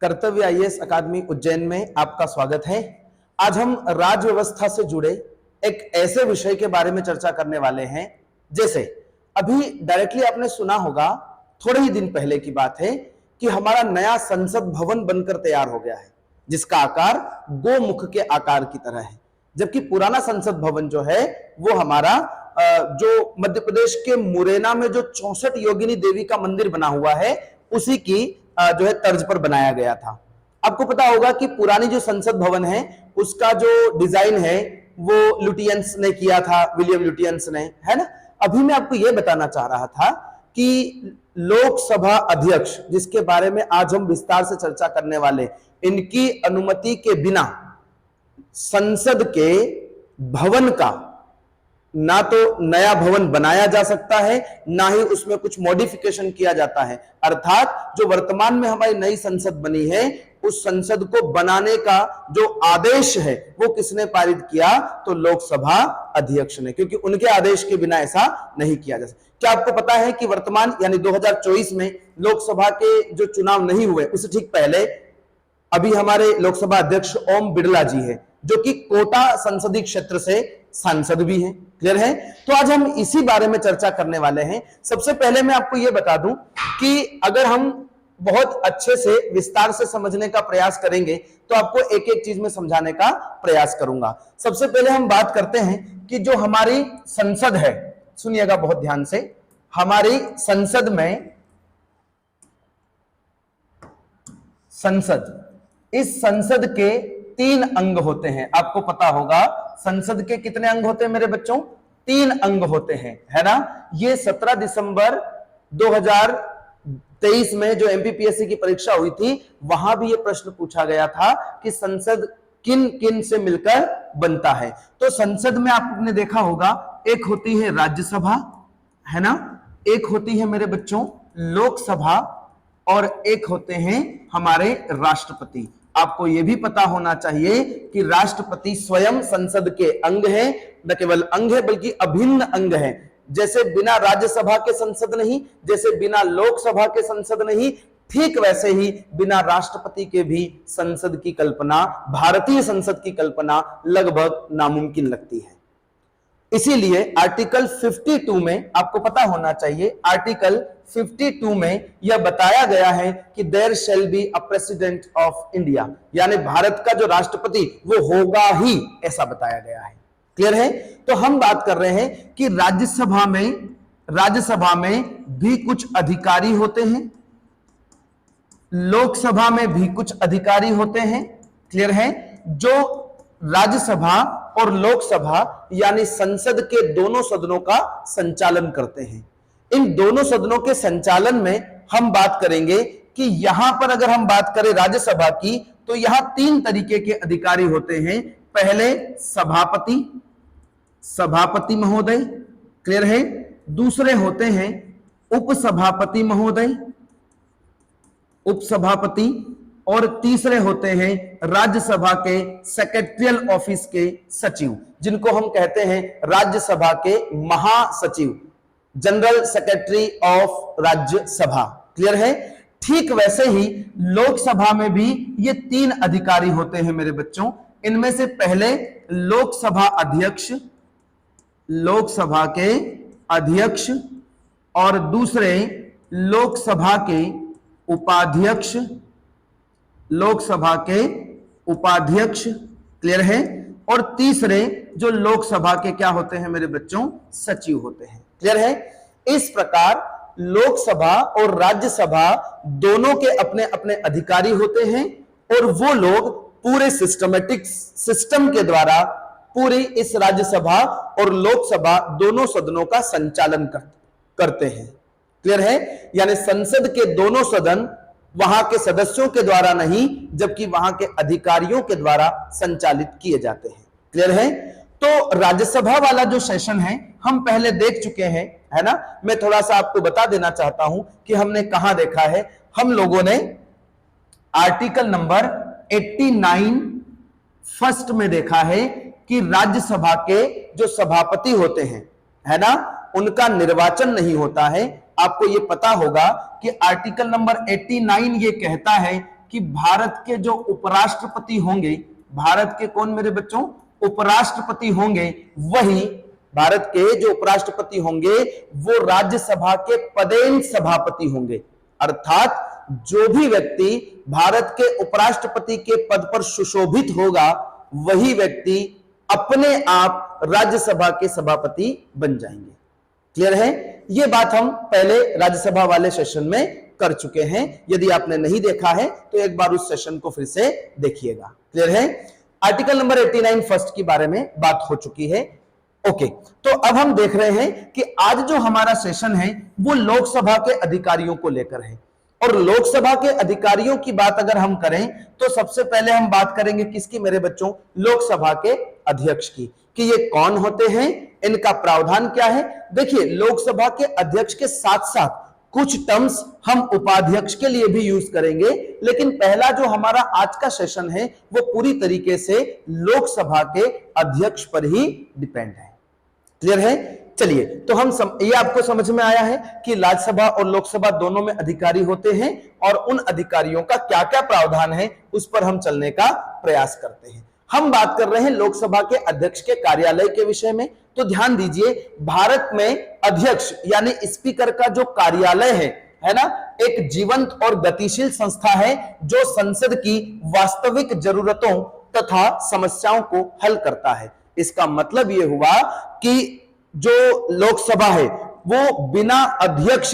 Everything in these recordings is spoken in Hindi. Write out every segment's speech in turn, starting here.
कर्तव्य आईएएस अकादमी उज्जैन में आपका स्वागत है। आज हम राज्य व्यवस्था से जुड़े एक ऐसे विषय के बारे में चर्चा करने वाले हैं, जैसे अभी डायरेक्टली आपने सुना होगा, थोड़े ही दिन पहले की बात है कि हमारा नया संसद भवन बनकर तैयार हो गया है, जिसका आकार गोमुख के आकार की तरह है। जबकि पुराना संसद भवन जो है वो हमारा जो मध्य प्रदेश के मुरैना में जो 64 योगिनी देवी का मंदिर बना हुआ है, उसी की जो है तर्ज पर बनाया गया था। आपको पता होगा कि पुरानी जो संसद भवन है उसका जो डिजाइन है वो लुटियंस ने किया था, विलियम लुटियंस ने, है ना। अभी मैं आपको यह बताना चाह रहा था कि लोकसभा अध्यक्ष, जिसके बारे में आज हम विस्तार से चर्चा करने वाले, इनकी अनुमति के बिना संसद के भवन का ना तो नया भवन बनाया जा सकता है, ना ही उसमें कुछ मॉडिफिकेशन किया जाता है। अर्थात जो वर्तमान में हमारी नई संसद बनी है, उस संसद को बनाने का जो आदेश है वो किसने पारित किया? तो लोकसभा अध्यक्ष ने, क्योंकि उनके आदेश के बिना ऐसा नहीं किया जा सकता। क्या आपको पता है कि वर्तमान यानी 2024 में लोकसभा के जो चुनाव नहीं हुए, उससे ठीक पहले अभी हमारे लोकसभा अध्यक्ष ओम बिड़ला जी है, जो कि कोटा संसदीय क्षेत्र से सांसद भी हैं। क्लियर है? तो आज हम इसी बारे में चर्चा करने वाले हैं। सबसे पहले मैं आपको यह बता दूं कि अगर हम बहुत अच्छे से विस्तार से समझने का प्रयास करेंगे तो आपको एक एक चीज में समझाने का प्रयास करूंगा। सबसे पहले हम बात करते हैं कि जो हमारी संसद है, सुनिएगा बहुत ध्यान से, हमारी संसद में इस संसद के 3 अंग होते हैं। आपको पता होगा संसद के कितने अंग होते हैं मेरे बच्चों? 3 अंग होते हैं, है ना। ये 17 दिसंबर 2023 में जो एमपीपीएससी की परीक्षा हुई थी, वहां भी ये प्रश्न पूछा गया था कि संसद किन किन से मिलकर बनता है। तो संसद में आपने देखा होगा, एक होती है राज्यसभा, है ना, एक होती है मेरे बच्चों लोकसभा, और एक होते हैं हमारे राष्ट्रपति। आपको यह भी पता होना चाहिए कि राष्ट्रपति स्वयं संसद के अंग है, न केवल अंग है बल्कि अभिन्न अंग है। जैसे बिना राज्यसभा के संसद नहीं, जैसे बिना लोकसभा के संसद नहीं, ठीक वैसे ही बिना राष्ट्रपति के भी संसद की कल्पना, भारतीय संसद की कल्पना लगभग नामुमकिन लगती है। इसीलिए आर्टिकल 52 में आपको पता होना चाहिए, आर्टिकल 52 में यह बताया गया है कि there shall be a president of India, यानी भारत का जो राष्ट्रपति वो होगा ही, ऐसा बताया गया है। क्लियर है? तो हम बात कर रहे हैं कि राज्यसभा में भी कुछ अधिकारी होते हैं, लोकसभा में भी कुछ अधिकारी होते हैं। क्लियर है? जो राज्यसभा और लोकसभा यानी संसद के दोनों सदनों का संचालन करते हैं। इन दोनों सदनों के संचालन में हम बात करेंगे कि यहां पर अगर हम बात करें राज्यसभा की, तो यहां 3 तरीके के अधिकारी होते हैं। पहले सभापति महोदय, क्लियर है। दूसरे होते हैं उपसभापति महोदय, उपसभापति, और तीसरे होते हैं राज्यसभा के सेक्रेटरियल ऑफिस के सचिव, जिनको हम कहते हैं राज्यसभा के महासचिव, general secretary of Rajya Sabha. Clear है? ठीक वैसे ही लोकसभा में भी ये 3 अधिकारी होते हैं मेरे बच्चों। इनमें से पहले लोकसभा के अध्यक्ष, और दूसरे लोकसभा के उपाध्यक्ष, क्लियर है। और तीसरे जो लोकसभा के क्या होते हैं मेरे बच्चों? सचिव होते हैं। क्लियर है? इस प्रकार लोकसभा और राज्यसभा दोनों के अपने अपने अधिकारी होते हैं, और वो लोग पूरे सिस्टमेटिक सिस्टम के द्वारा पूरी इस राज्यसभा और लोकसभा दोनों सदनों का संचालन करते हैं। क्लियर है? यानी संसद के दोनों सदन वहां के सदस्यों के द्वारा नहीं, जबकि वहां के अधिकारियों के द्वारा संचालित किए जाते हैं। क्लियर है? तो राज्यसभा वाला जो सेशन है हम पहले देख चुके हैं, है ना। मैं थोड़ा सा आपको बता देना चाहता हूं कि हमने कहां देखा है। हम लोगों ने आर्टिकल नंबर 89 फर्स्ट में देखा है कि राज्यसभा के जो सभापति होते हैं, है ना, उनका निर्वाचन नहीं होता है। आपको यह पता होगा कि आर्टिकल नंबर 89 ये कहता है कि भारत के जो उपराष्ट्रपति होंगे, भारत के कौन मेरे बच्चों उपराष्ट्रपति होंगे, वही भारत के जो उपराष्ट्रपति होंगे वो राज्यसभा के पदेन सभापति होंगे। अर्थात जो भी व्यक्ति भारत के उपराष्ट्रपति के पद पर सुशोभित होगा वही व्यक्ति अपने आप राज्यसभा के सभापति बन जाएंगे। क्लियर है? यह बात हम पहले राज्यसभा वाले सेशन में कर चुके हैं। यदि आपने नहीं देखा है तो एक बार उस सेशन को फिर से देखिएगा। क्लियर है? आर्टिकल नंबर 89 फर्स्ट के बारे में बात हो चुकी है। ओके, तो अब हम देख रहे हैं कि आज जो हमारा सेशन है वो लोकसभा के अधिकारियों को लेकर है। और लोकसभा के अधिकारियों की बात अगर हम करें तो सबसे पहले हम बात करेंगे किसकी मेरे बच्चों? लोकसभा के अध्यक्ष की, कि ये कौन होते हैं, इनका प्रावधान क्या है। देखिए, लोकसभा के अध्यक्ष के साथ साथ कुछ टर्म्स हम उपाध्यक्ष के लिए भी यूज करेंगे, लेकिन पहला जो हमारा आज का सेशन है वो पूरी तरीके से लोकसभा के अध्यक्ष पर ही डिपेंड है। क्लियर है? चलिए, तो हम ये आपको समझ में आया है कि राज्यसभा और लोकसभा दोनों में अधिकारी होते हैं और उन अधिकारियों का क्या क्या प्रावधान है उस पर हम चलने का प्रयास करते हैं। हम बात कर रहे हैं लोकसभा के अध्यक्ष के कार्यालय के विषय में। तो ध्यान दीजिए, भारत में अध्यक्ष यानी स्पीकर का जो कार्यालय है ना, एक जीवंत और गतिशील संस्था है जो संसद की वास्तविक जरूरतों तथा समस्याओं को हल करता है। इसका मतलब यह हुआ कि जो लोकसभा है वो बिना अध्यक्ष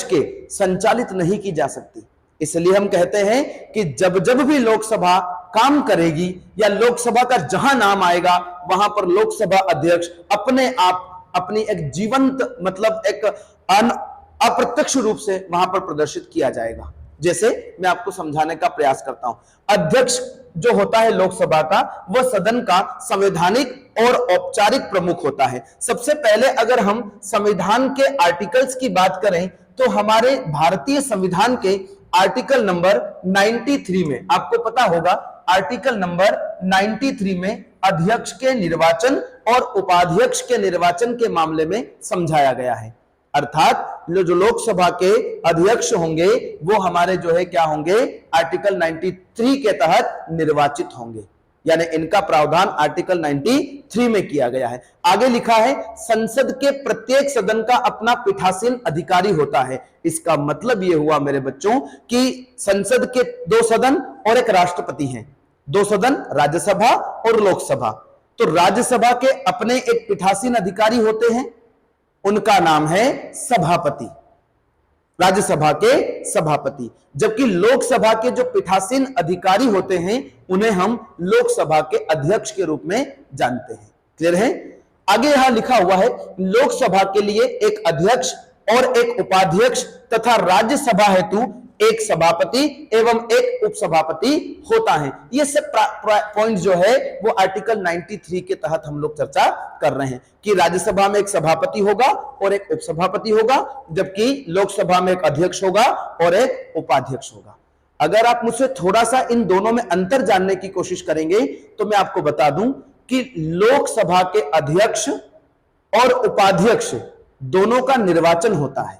के संचालित नहीं की जा सकती। इसलिए हम कहते हैं कि जब जब भी लोकसभा काम करेगी या लोकसभा का जहां नाम आएगा वहां पर लोकसभा अध्यक्ष अपने आप अपनी एक जीवंत मतलब एक अप्रत्यक्ष रूप से वहां पर प्रदर्शित किया जाएगा। जैसे मैं आपको समझाने का प्रयास करता हूं, अध्यक्ष जो होता है लोकसभा का वह सदन का संवैधानिक और औपचारिक प्रमुख होता है। सबसे पहले अगर हम संविधान के आर्टिकल्स की बात करें तो हमारे भारतीय संविधान के आर्टिकल नंबर 93 में आपको पता होगा, आर्टिकल नंबर 93 में अध्यक्ष के निर्वाचन और उपाध्यक्ष के निर्वाचन के मामले में समझाया गया है। अर्थात जो लोकसभा के अध्यक्ष होंगे वो हमारे जो है क्या होंगे, आर्टिकल 93 के तहत निर्वाचित होंगे, यानी इनका प्रावधान आर्टिकल 93 में किया गया है। आगे लिखा है, संसद के प्रत्येक सदन का अपना पीठासीन अधिकारी होता है। इसका मतलब यह हुआ मेरे बच्चों कि संसद के दो सदन और एक राष्ट्रपति हैं, दो सदन राज्यसभा और लोकसभा। तो राज्यसभा के अपने एक पीठासीन अधिकारी होते हैं, उनका नाम है सभापति, राज्यसभा के सभापति। जबकि लोकसभा के जो पीठासीन अधिकारी होते हैं उन्हें हम लोकसभा के अध्यक्ष के रूप में जानते हैं। क्लियर है? आगे यहां लिखा हुआ है, लोकसभा के लिए एक अध्यक्ष और एक उपाध्यक्ष तथा राज्यसभा हेतु एक सभापति एवं एक उपसभापति होता है। ये सब पॉइंट जो है वो आर्टिकल 93 के तहत हम लोग चर्चा कर रहे हैं कि राज्यसभा में एक सभापति होगा और एक उपसभापति होगा, जबकि लोकसभा में एक अध्यक्ष होगा और एक उपाध्यक्ष होगा। अगर आप मुझसे थोड़ा सा इन दोनों में अंतर जानने की कोशिश करेंगे तो मैं आपको बता दूं कि लोकसभा के अध्यक्ष और उपाध्यक्ष दोनों का निर्वाचन होता है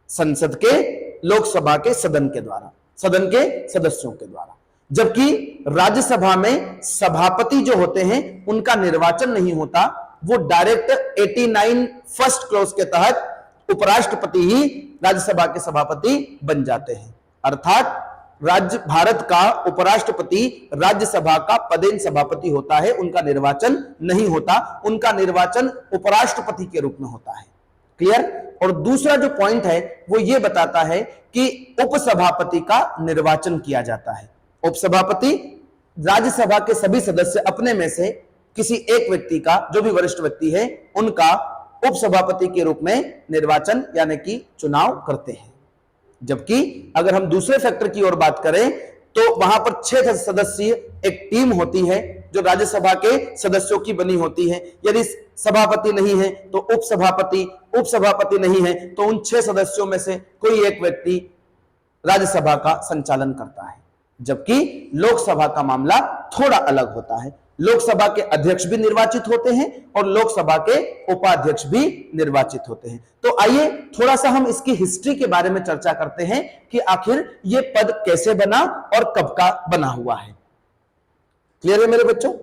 संसद के लोकसभा के सदन के द्वारा, सदन के सदस्यों के द्वारा, जबकि राज्यसभा में सभापति जो होते हैं उनका निर्वाचन नहीं होता, वो डायरेक्ट 89 फर्स्ट क्लॉज के तहत उपराष्ट्रपति ही राज्यसभा के सभापति बन जाते हैं। अर्थात भारत का उपराष्ट्रपति राज्यसभा का पदेन सभापति होता है, उनका निर्वाचन नहीं होता, उनका निर्वाचन उपराष्ट्रपति के रूप में होता है। क्लियर? और दूसरा जो पॉइंट है वो ये बताता है कि उपसभापति का निर्वाचन किया जाता है। उपसभापति राज्यसभा के सभी सदस्य अपने में से किसी एक व्यक्ति का, जो भी वरिष्ठ व्यक्ति है, उनका उपसभापति के रूप में निर्वाचन यानी कि चुनाव करते हैं। जबकि अगर हम दूसरे फैक्टर की ओर बात करें तो वहां पर 6 सदस्यीय एक टीम होती है जो राज्यसभा के सदस्यों की बनी होती है। यदि सभापति नहीं है तो उपसभापति, उपसभापति नहीं है तो उन 6 सदस्यों में से कोई एक व्यक्ति राज्यसभा का संचालन करता है। जबकि लोकसभा का मामला थोड़ा अलग होता है। लोकसभा के अध्यक्ष भी निर्वाचित होते हैं और लोकसभा के उपाध्यक्ष भी निर्वाचित होते हैं। तो आइए थोड़ा सा हम इसकी हिस्ट्री के बारे में चर्चा करते हैं कि आखिर यह पद कैसे बना और कब का बना हुआ है। क्लियर है मेरे बच्चों?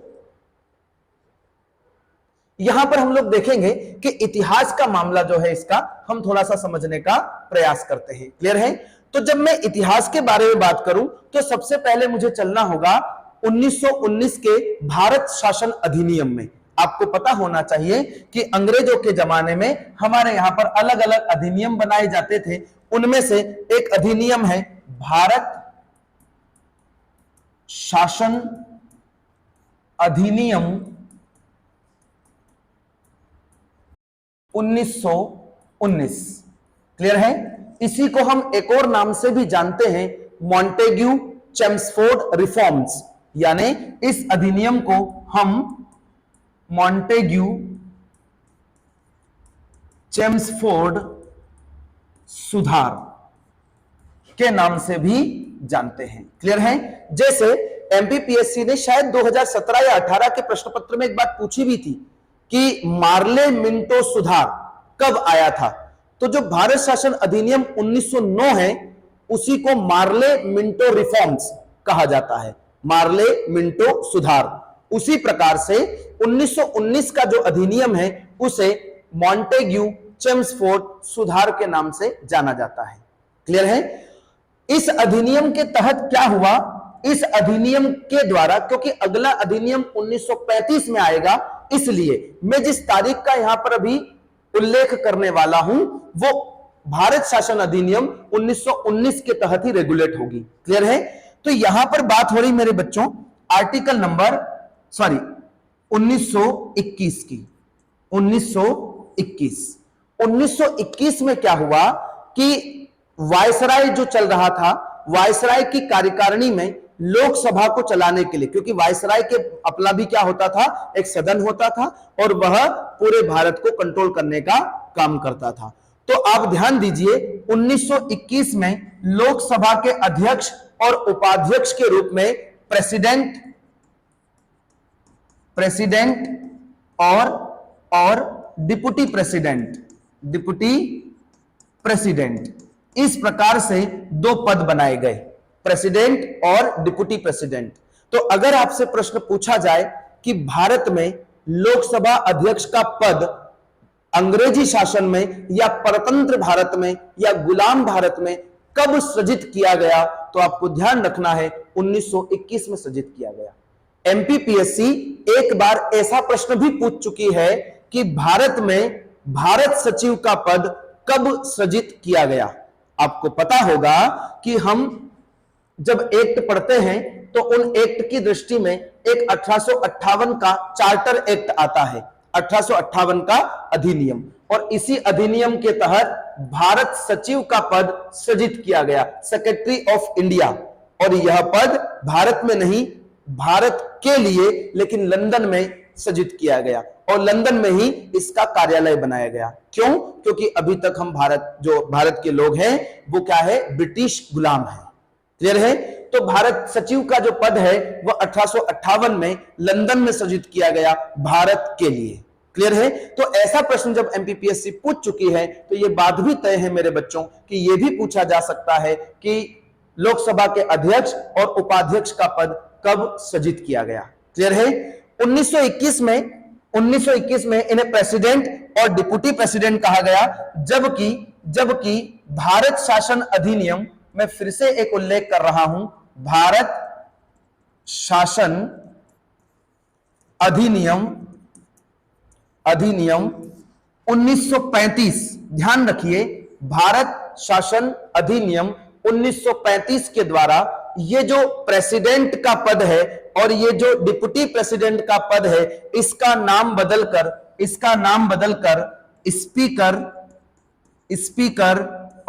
यहां पर हम लोग देखेंगे कि इतिहास का मामला जो है इसका हम थोड़ा सा समझने का प्रयास करते हैं। क्लियर है? तो जब मैं इतिहास के बारे में बात करूं तो सबसे पहले मुझे चलना होगा 1919 के भारत शासन अधिनियम में। आपको पता होना चाहिए कि अंग्रेजों के जमाने में हमारे यहां पर अलग अलग अधिनियम बनाए जाते थे। उनमें से एक अधिनियम है भारत शासन अधिनियम 1919। क्लियर है? इसी को हम एक और नाम से भी जानते हैं, मॉन्टेग्यू चेम्सफोर्ड रिफॉर्म्स, यानी इस अधिनियम को हम मॉन्टेग्यू चेम्सफोर्ड सुधार के नाम से भी जानते हैं। क्लियर है? जैसे एमपीपीएससी ने शायद 2017 या 18 के प्रश्न पत्र में एक बात पूछी भी थी कि मार्ले मिंटो सुधार कब आया था। तो जो भारत शासन अधिनियम 1909 है उसी को मार्ले मिंटो रिफॉर्म्स कहा जाता है, मार्ले मिंटो सुधार। उसी प्रकार से 1919 का जो अधिनियम है उसे मॉन्टेग्यू चेम्सफोर्ड सुधार के नाम से जाना जाता है। क्लियर है? इस अधिनियम के तहत क्या हुआ? इस अधिनियम के द्वारा, क्योंकि अगला अधिनियम 1935 में आएगा, इसलिए मैं जिस तारीख का यहां पर अभी उल्लेख करने वाला हूं वो भारत शासन अधिनियम 1919 के तहत ही रेगुलेट होगी। क्लियर है? तो यहां पर बात हो रही मेरे बच्चों आर्टिकल नंबर 1921 की। 1921 में क्या हुआ कि वायसराय जो चल रहा था, वायसराय की कार्यकारिणी में लोकसभा को चलाने के लिए, क्योंकि वायसराय के अपना भी क्या होता था, एक सदन होता था और वह पूरे भारत को कंट्रोल करने का काम करता था। तो आप ध्यान दीजिए 1921 में लोकसभा के अध्यक्ष और उपाध्यक्ष के रूप में प्रेसिडेंट और डिप्टी प्रेसिडेंट इस प्रकार से दो पद बनाए गए, प्रेसिडेंट और डिप्टी प्रेसिडेंट। तो अगर आपसे प्रश्न पूछा जाए कि भारत में लोकसभा अध्यक्ष का पद अंग्रेजी शासन में या परतंत्र भारत में या गुलाम भारत में कब सृजित किया गया, तो आपको ध्यान रखना है 1921 में सृजित किया गया। एमपीपीएससी एक बार ऐसा प्रश्न भी पूछ चुकी है कि भारत में भारत सचिव का पद कब सृजित किया गया। आपको पता होगा कि हम जब एक्ट पढ़ते हैं तो उन एक्ट की दृष्टि में एक 1858 का चार्टर एक्ट आता है, 1858 का अधिनियम, और इसी अधिनियम के तहत भारत सचिव का पद सृजित किया गया, सेक्रेटरी ऑफ इंडिया। और यह पद भारत में नहीं, भारत के लिए, लेकिन लंदन में सृजित किया गया और लंदन में ही इसका कार्यालय बनाया गया। क्यों? क्योंकि अभी तक हम भारत के लोग हैं वो क्या है, ब्रिटिश गुलाम है। क्लियर है? तो भारत सचिव का जो पद है वह 1858 में लंदन में सृजित किया गया भारत के लिए। क्लियर है? तो ऐसा प्रश्न जब एमपीपीएससी पूछ चुकी है तो यह बात भी तय है मेरे बच्चों कि यह भी पूछा जा सकता है कि लोकसभा के अध्यक्ष और उपाध्यक्ष का पद कब सृजित किया गया। क्लियर है? 1921 में इन्हें प्रेसिडेंट और डिप्टी प्रेसिडेंट कहा गया, जबकि भारत शासन अधिनियम, मैं फिर से एक उल्लेख कर रहा हूं, भारत शासन अधिनियम 1935, ध्यान रखिए, भारत शासन अधिनियम 1935 के द्वारा ये जो प्रेसिडेंट का पद है और ये जो डिप्टी प्रेसिडेंट का पद है इसका नाम बदलकर स्पीकर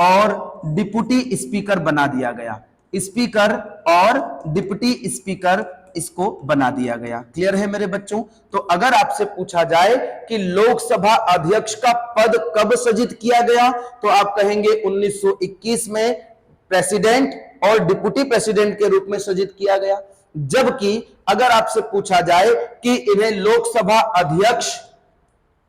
और डिप्टी स्पीकर बना दिया गया। स्पीकर और डिप्टी स्पीकर इसको बना दिया गया। क्लियर है मेरे बच्चों? तो अगर आपसे पूछा जाए कि लोकसभा अध्यक्ष का पद कब सृजित किया गया तो आप कहेंगे 1921 में प्रेसिडेंट और डिप्टी प्रेसिडेंट के रूप में सृजित किया गया। जबकि अगर आपसे पूछा जाए कि इन्हें लोकसभा अध्यक्ष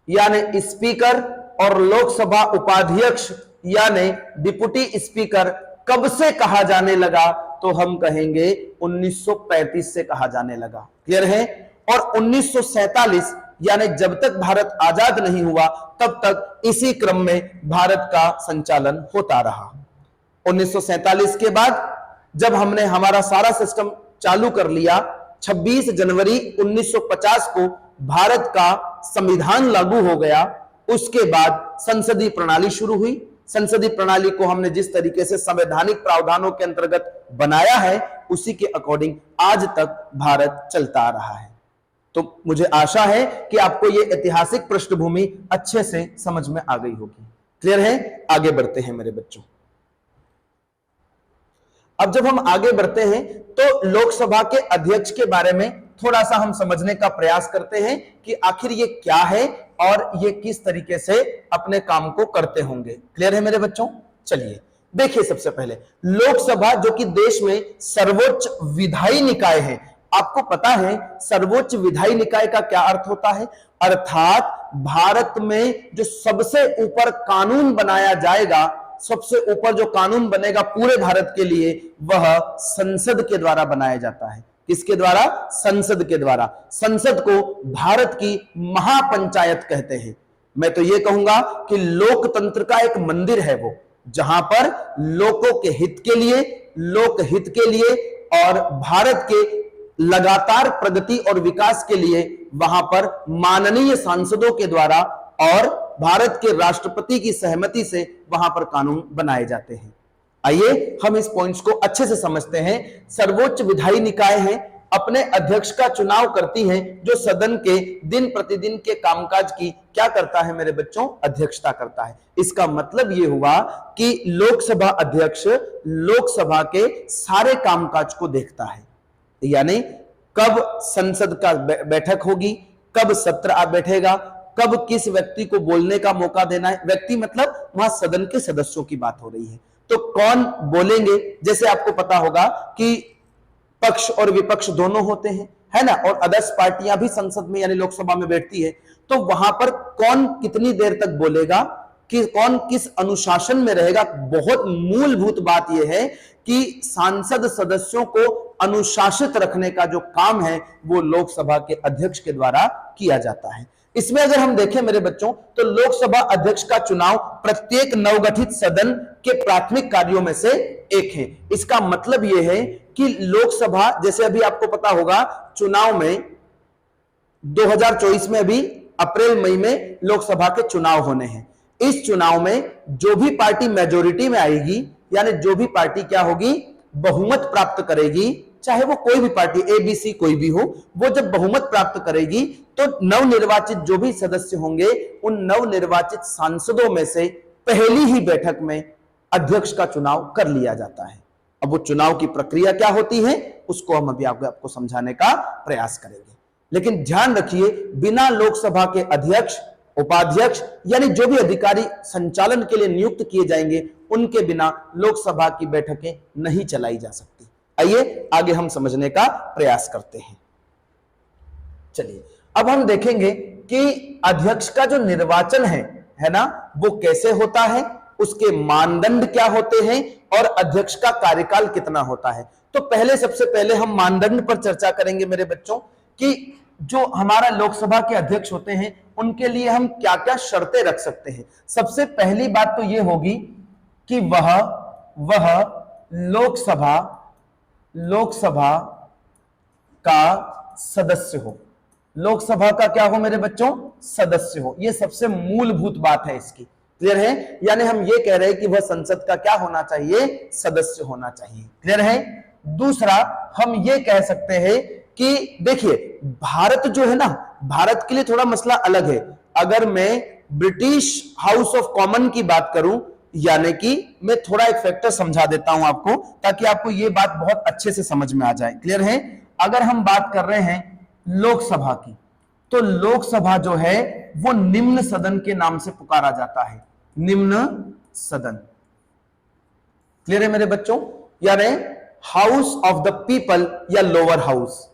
यानी स्पीकर और लोकसभा उपाध्यक्ष यानी डिप्टी स्पीकर कब से कहा जाने लगा, तो हम कहेंगे 1935 से कहा जाने लगा। क्लियर है? और 1947 यानी जब तक भारत आजाद नहीं हुआ तब तक इसी क्रम में भारत का संचालन होता रहा। 1947 के बाद जब हमने हमारा सारा सिस्टम चालू कर लिया, 26 जनवरी 1950 को भारत का संविधान लागू हो गया। उसके बाद संसदीय प्रणाली शुरू हुई। संसदीय प्रणाली को हमने जिस तरीके से संवैधानिक प्रावधानों के अंतर्गत बनाया है उसी के अकॉर्डिंग आज तक भारत चलता आ रहा है। तो मुझे आशा है कि आपको यह ऐतिहासिक पृष्ठभूमि अच्छे से समझ में आ गई होगी। क्लियर है? आगे बढ़ते हैं मेरे बच्चों। अब जब हम आगे बढ़ते हैं तो लोकसभा के अध्यक्ष के बारे में थोड़ा सा हम समझने का प्रयास करते हैं कि आखिर ये क्या है और ये किस तरीके से अपने काम को करते होंगे। क्लियर है मेरे बच्चों? चलिए देखिए, सबसे पहले लोकसभा जो कि देश में सर्वोच्च विधायी निकाय है। आपको पता है सर्वोच्च विधायी निकाय का क्या अर्थ होता है? अर्थात भारत में जो सबसे ऊपर कानून बनाया जाएगा, सबसे ऊपर जो कानून बनेगा पूरे भारत के लिए, वह संसद के द्वारा बनाया जाता है। किसके द्वारा? संसद के द्वारा। संसद को भारत की महापंचायत कहते हैं। मैं तो यह कहूंगा कि लोकतंत्र का एक मंदिर है वो, जहां पर लोगों के हित के लिए, लोकहित के लिए और भारत के लगातार प्रगति और विकास के लिए वहां पर माननीय सांसदों के द्वारा और भारत के राष्ट्रपति की सहमति से वहां पर कानून बनाए जाते हैं। आइए हम इस पॉइंट्स को अच्छे से समझते हैं। सर्वोच्च विधायी निकाय है, अपने अध्यक्ष का चुनाव करती है, जो सदन के दिन प्रतिदिन के कामकाज की क्या करता है मेरे बच्चों? अध्यक्षता करता है। इसका मतलब यह हुआ कि लोकसभा अध्यक्ष लोकसभा के सारे कामकाज को देखता है, यानी कब संसद का बैठक होगी, कब सत्र आप बैठेगा, कब किस व्यक्ति को बोलने का मौका देना है। व्यक्ति मतलब वहां सदन के सदस्यों की बात हो रही है, तो कौन बोलेंगे। जैसे आपको पता होगा कि पक्ष और विपक्ष दोनों होते हैं, है ना, और अदर्स पार्टियां भी संसद में यानी लोकसभा में बैठती है, तो वहां पर कौन कितनी देर तक बोलेगा, कि कौन किस अनुशासन में रहेगा। बहुत मूलभूत बात यह है कि सांसद सदस्यों को अनुशासित रखने का जो काम है वो लोकसभा के अध्यक्ष के द्वारा किया जाता है। इसमें अगर हम देखें मेरे बच्चों, तो लोकसभा अध्यक्ष का चुनाव प्रत्येक नवगठित सदन के प्राथमिक कार्यों में से एक है। इसका मतलब यह है कि लोकसभा, जैसे अभी आपको पता होगा चुनाव में 2024 में अभी अप्रैल मई में लोकसभा के चुनाव होने हैं। इस चुनाव में जो भी पार्टी मेजोरिटी में आएगी, यानी जो भी पार्टी क्या होगी, बहुमत प्राप्त करेगी, चाहे वो कोई भी पार्टी एबीसी कोई भी हो, वो जब बहुमत प्राप्त करेगी तो नवनिर्वाचित जो भी सदस्य होंगे उन नवनिर्वाचित सांसदों में से पहली ही बैठक में अध्यक्ष का चुनाव कर लिया जाता है। अब वो चुनाव की प्रक्रिया क्या होती है उसको हम अभी आपको समझाने का प्रयास करेंगे। लेकिन ध्यान रखिए, बिना लोकसभा के अध्यक्ष, उपाध्यक्ष यानी जो भी अधिकारी संचालन के लिए नियुक्त किए जाएंगे, उनके बिना लोकसभा की बैठकें नहीं चलाई जा सकती। आइए आगे हम समझने का प्रयास करते हैं। चलिए अब हम देखेंगे कि अध्यक्ष का जो निर्वाचन है ना, वो कैसे होता है, उसके मानदंड क्या होते हैं और अध्यक्ष का कार्यकाल कितना होता है। तो पहले सबसे पहले हम मानदंड पर चर्चा करेंगे मेरे बच्चों, कि जो हमारा लोकसभा के अध्यक्ष होते हैं उनके लिए हम क्या क्या शर्तें रख सकते हैं। सबसे पहली बात तो यह होगी कि वह लोकसभा का सदस्य हो। लोकसभा का क्या हो मेरे बच्चों? सदस्य हो। यह सबसे मूलभूत बात है इसकी। क्लियर है? यानी हम ये कह रहे हैं कि वह संसद का क्या होना चाहिए? सदस्य होना चाहिए। क्लियर है? दूसरा हम ये कह सकते हैं कि देखिए, भारत जो है ना, भारत के लिए थोड़ा मसला अलग है। अगर मैं ब्रिटिश हाउस ऑफ कॉमन की बात करूं, यानी कि मैं थोड़ा एक फैक्टर समझा देता हूं आपको, ताकि आपको यह बात बहुत अच्छे से समझ में आ जाए। क्लियर है? अगर हम बात कर रहे हैं लोकसभा की, तो लोकसभा जो है वो निम्न सदन के नाम से पुकारा जाता है। निम्न सदन। क्लियर है मेरे बच्चों? यानी हाउस ऑफ द पीपल या लोअर हाउस।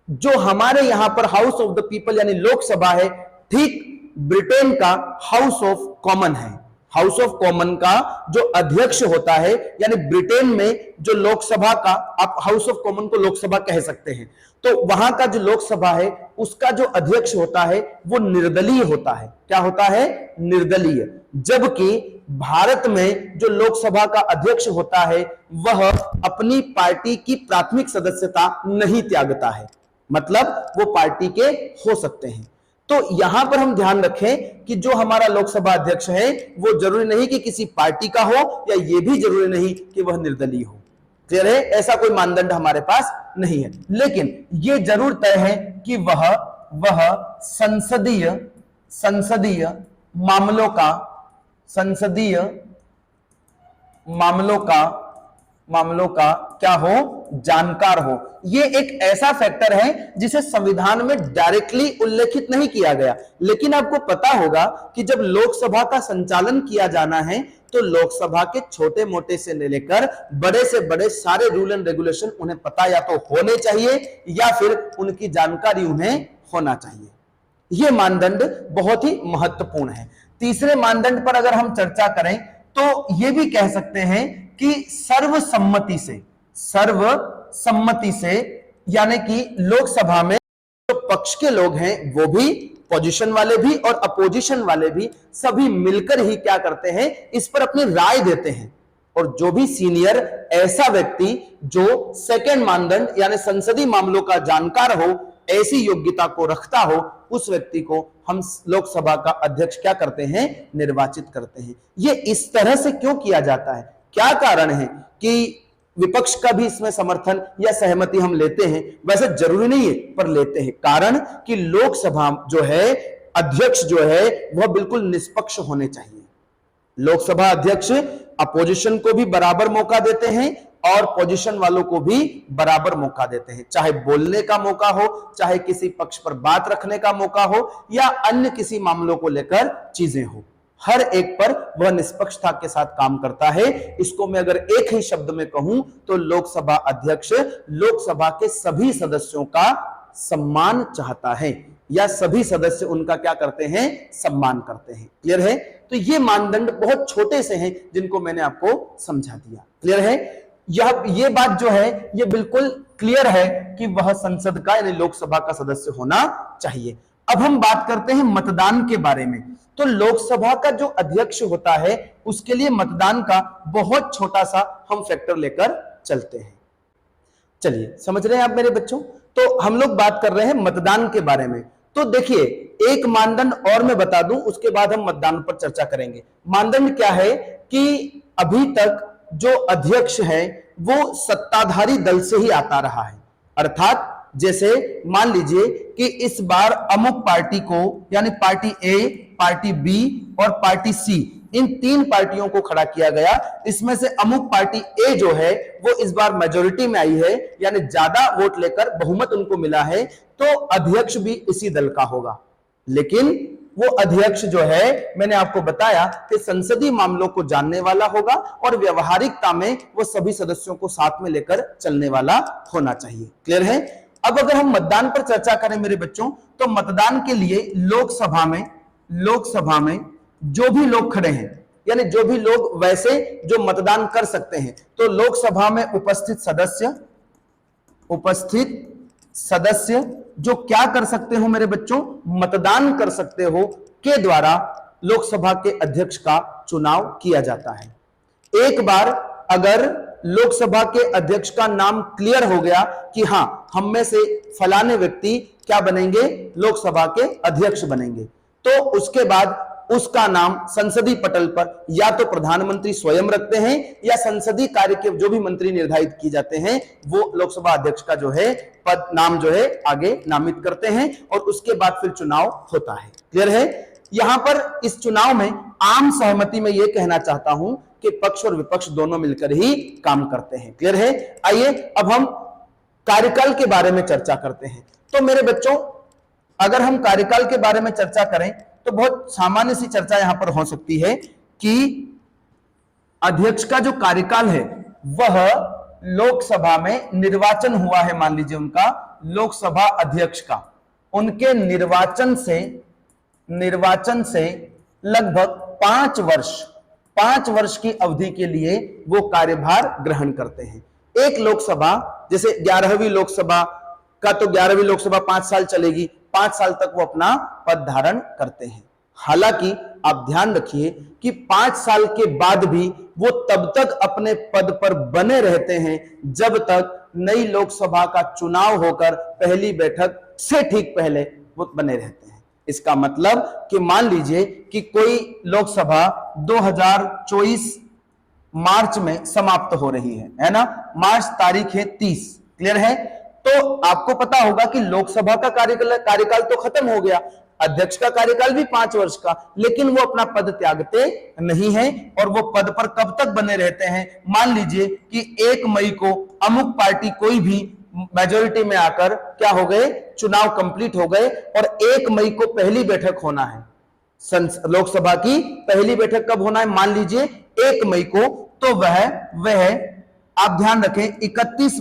जो हमारे यहां पर हाउस ऑफ द पीपल यानी लोकसभा है, ठीक ब्रिटेन का हाउस ऑफ कॉमन है। हाउस ऑफ कॉमन का जो अध्यक्ष होता है, यानी ब्रिटेन में जो लोकसभा का, आप हाउस ऑफ कॉमन को लोकसभा कह सकते हैं, तो वहां का जो लोकसभा है उसका जो अध्यक्ष होता है वो निर्दलीय होता है। क्या होता है? निर्दलीय। जबकि भारत में जो लोकसभा का अध्यक्ष होता है वह अपनी पार्टी की प्राथमिक सदस्यता नहीं त्यागता है, मतलब वो पार्टी के हो सकते हैं। तो यहां पर हम ध्यान रखें कि जो हमारा लोकसभा अध्यक्ष है वो जरूरी नहीं कि किसी पार्टी का हो, या ये भी जरूरी नहीं कि वह निर्दलीय हो। क्लियर है? ऐसा कोई मानदंड हमारे पास नहीं है, लेकिन यह जरूर तय है कि वह संसदीय मामलों का क्या हो? जानकार हो। यह एक ऐसा फैक्टर है जिसे संविधान में डायरेक्टली उल्लेखित नहीं किया गया, लेकिन आपको पता होगा कि जब लोकसभा का संचालन किया जाना है तो लोकसभा के छोटे मोटे से लेकर बड़े से बड़े सारे रूल एंड रेगुलेशन उन्हें पता या तो होने चाहिए या फिर उनकी जानकारी उन्हें होना चाहिए। यह मानदंड बहुत ही महत्वपूर्ण है। तीसरे मानदंड पर अगर हम चर्चा करें तो यह भी कह सकते हैं कि सर्वसम्मति से यानी कि लोकसभा में जो पक्ष के लोग हैं वो भी, पोजीशन वाले भी और अपोजिशन वाले भी, सभी मिलकर ही क्या करते हैं? इस पर अपनी राय देते हैं। और जो भी सीनियर ऐसा व्यक्ति जो सेकंड मानदंड यानी संसदीय मामलों का जानकार हो, ऐसी योग्यता को रखता हो, उस व्यक्ति को हम लोकसभा का अध्यक्ष क्या करते हैं? निर्वाचित करते हैं। यह इस तरह से क्यों किया जाता है? क्या कारण है कि विपक्ष का भी इसमें समर्थन या सहमति हम लेते हैं? वैसे जरूरी नहीं है पर लेते हैं। कारण कि लोकसभा जो है, अध्यक्ष जो है वह बिल्कुल निष्पक्ष होने चाहिए। लोकसभा अध्यक्ष अपोजिशन को भी बराबर मौका देते हैं और पोजीशन वालों को भी बराबर मौका देते हैं, चाहे बोलने का मौका हो, चाहे किसी पक्ष पर बात रखने का मौका हो, या अन्य किसी मामलों को लेकर चीजें हो। हर एक पर वह निष्पक्षता के साथ काम करता है। इसको मैं अगर एक ही शब्द में कहूं तो लोकसभा अध्यक्ष लोकसभा के सभी सदस्यों का सम्मान चाहता है, या सभी सदस्य उनका क्या करते हैं? सम्मान करते हैं। क्लियर है? तो ये मानदंड बहुत छोटे से हैं जिनको मैंने आपको समझा दिया। क्लियर है? ये बात जो है ये बिल्कुल क्लियर है कि वह संसद का यानी लोकसभा का सदस्य होना चाहिए। अब हम बात करते हैं मतदान के बारे में। तो लोकसभा का जो अध्यक्ष होता है उसके लिए मतदान का बहुत छोटा सा हम फैक्टर लेकर चलते हैं। चलिए, समझ रहे हैं आप मेरे बच्चों? तो हम लोग बात कर रहे हैं मतदान के बारे में। तो देखिए, एक मानदंड और मैं बता दूं, उसके बाद हम मतदान पर चर्चा करेंगे। मानदंड क्या है कि अभी तक जो अध्यक्ष है वो सत्ताधारी दल से ही आता रहा है। अर्थात जैसे मान लीजिए कि इस बार अमुक पार्टी को यानी पार्टी ए, पार्टी बी और पार्टी सी, इन तीन पार्टियों को खड़ा किया गया। इसमें से अमुक पार्टी ए जो है वो इस बार मेजॉरिटी में आई है, यानी ज्यादा वोट लेकर बहुमत उनको मिला है, तो अध्यक्ष भी इसी दल का होगा। लेकिन वो अध्यक्ष जो है, मैंने आपको बताया कि संसदीय मामलों को जानने वाला होगा और व्यवहारिकता में वो सभी सदस्यों को साथ में लेकर चलने वाला होना चाहिए। क्लियर है? अब अगर हम मतदान पर चर्चा करें मेरे बच्चों, तो मतदान के लिए लोकसभा में जो भी लोग खड़े हैं, यानी जो भी लोग वैसे जो मतदान कर सकते हैं, तो लोकसभा में उपस्थित सदस्य जो क्या कर सकते हो मेरे बच्चों? मतदान कर सकते हो, के द्वारा लोकसभा के अध्यक्ष का चुनाव किया जाता है। एक बार अगर लोकसभा के अध्यक्ष का नाम क्लियर हो गया कि हां, हम में से फलाने व्यक्ति क्या बनेंगे? लोकसभा के अध्यक्ष बनेंगे, तो उसके बाद उसका नाम संसदीय पटल पर या तो प्रधानमंत्री स्वयं रखते हैं, या संसदीय कार्य के जो भी मंत्री निर्धारित किए जाते हैं वो लोकसभा अध्यक्ष का जो है पद नाम जो है आगे नामित करते हैं, और उसके बाद फिर चुनाव होता है। क्लियर है? यहां पर इस चुनाव में आम सहमति में यह कहना चाहता हूं कि पक्ष और विपक्ष दोनों मिलकर ही काम करते हैं। क्लियर है? आइए अब हम कार्यकाल के बारे में चर्चा करते हैं। तो मेरे बच्चों, अगर हम कार्यकाल के बारे में चर्चा करें तो बहुत सामान्य सी चर्चा यहां पर हो सकती है कि अध्यक्ष का जो कार्यकाल है वह लोकसभा में निर्वाचन हुआ है, मान लीजिए उनका लोकसभा अध्यक्ष का, उनके निर्वाचन से लगभग 5 वर्ष की अवधि के लिए वो कार्यभार ग्रहण करते हैं। एक लोकसभा, जैसे 11वीं लोकसभा का, तो 11वीं लोकसभा 5 साल चलेगी, 5 साल तक वो अपना पद धारण करते हैं। हालांकि आप ध्यान रखिए कि 5 साल के बाद भी वो तब तक अपने पद पर बने रहते हैं जब तक नई लोकसभा का चुनाव होकर पहली बैठक से ठीक पहले वो बने रहते हैं। इसका मतलब कि मान लीजिए कि कोई लोकसभा 2024 मार्च में समाप्त हो रही है ना, मार्च तारीख है 30, क्लियर है? तो आपको पता होगा कि लोकसभा का कार्यकाल तो खत्म हो गया, अध्यक्ष का कार्यकाल भी 5 वर्ष का, लेकिन वो अपना पद त्यागते नहीं हैं और वो पद पर कब तक बने रहते हैं? मान लीजिए कि 1 मई को अमुक पार्टी कोई भी मेजोरिटी में आकर क्या हो गए, चुनाव कंप्लीट हो गए और 1 मई को पहली बैठक होना है, लोकसभा की पहली बैठक कब होना है? मान लीजिए 1 मई को, तो वह आप ध्यान रखें 31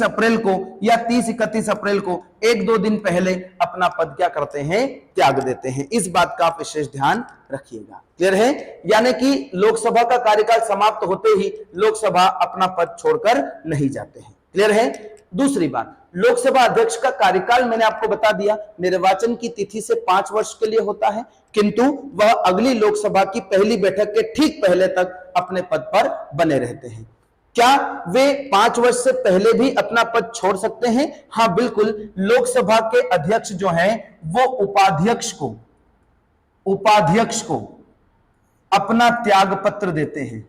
अप्रैल को या 30-31 अप्रैल को 1-2 दिन पहले अपना पद क्या करते हैं, त्याग देते हैं। इस बात का आप विशेष ध्यान रखिएगा, क्लियर है? यानी कि लोकसभा का कार्यकाल समाप्त होते ही लोकसभा अपना पद छोड़कर नहीं जाते हैं, क्लियर है? दूसरी बात, लोकसभा अध्यक्ष का कार्यकाल मैंने आपको बता दिया, निर्वाचन की तिथि से 5 वर्ष के लिए होता है, किंतु वह अगली लोकसभा की पहली बैठक के ठीक पहले तक अपने पद पर बने रहते हैं। क्या वे 5 वर्ष से पहले भी अपना पद छोड़ सकते हैं? हां बिल्कुल। लोकसभा के अध्यक्ष जो हैं वो उपाध्यक्ष को अपना त्याग पत्र देते हैं।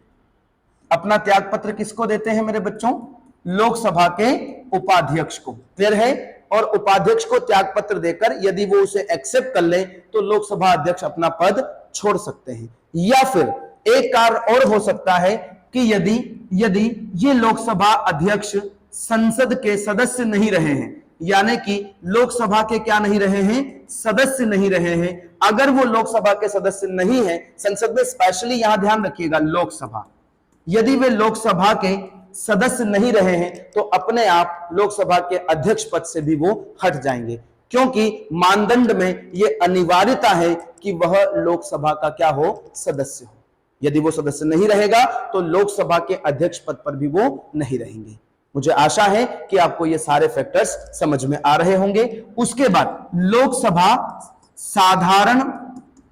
अपना त्याग पत्र किसको देते हैं मेरे बच्चों? लोकसभा के उपाध्यक्ष को, क्लियर है? और उपाध्यक्ष को त्याग पत्र देकर यदि वो उसे एक्सेप्ट कर ले तो लोकसभा अध्यक्ष अपना पद छोड़ सकते हैं। या फिर एक कार्य और हो सकता है कि यदि ये लोकसभा अध्यक्ष संसद के सदस्य नहीं रहे हैं, यानी कि लोकसभा के क्या नहीं रहे हैं, सदस्य नहीं रहे हैं। अगर वो लोकसभा के सदस्य नहीं है, संसद में स्पेशली यहां ध्यान रखिएगा लोकसभा, यदि वे लोकसभा के सदस्य नहीं रहे हैं तो अपने आप लोकसभा के अध्यक्ष पद से भी वो हट जाएंगे, क्योंकि मानदंड में ये अनिवार्यता है कि वह लोकसभा का क्या हो, सदस्य हो। यदि वो सदस्य नहीं रहेगा तो लोकसभा के अध्यक्ष पद पर भी वो नहीं रहेंगे। मुझे आशा है कि आपको ये सारे फैक्टर्स समझ में आ रहे होंगे। उसके बाद लोकसभा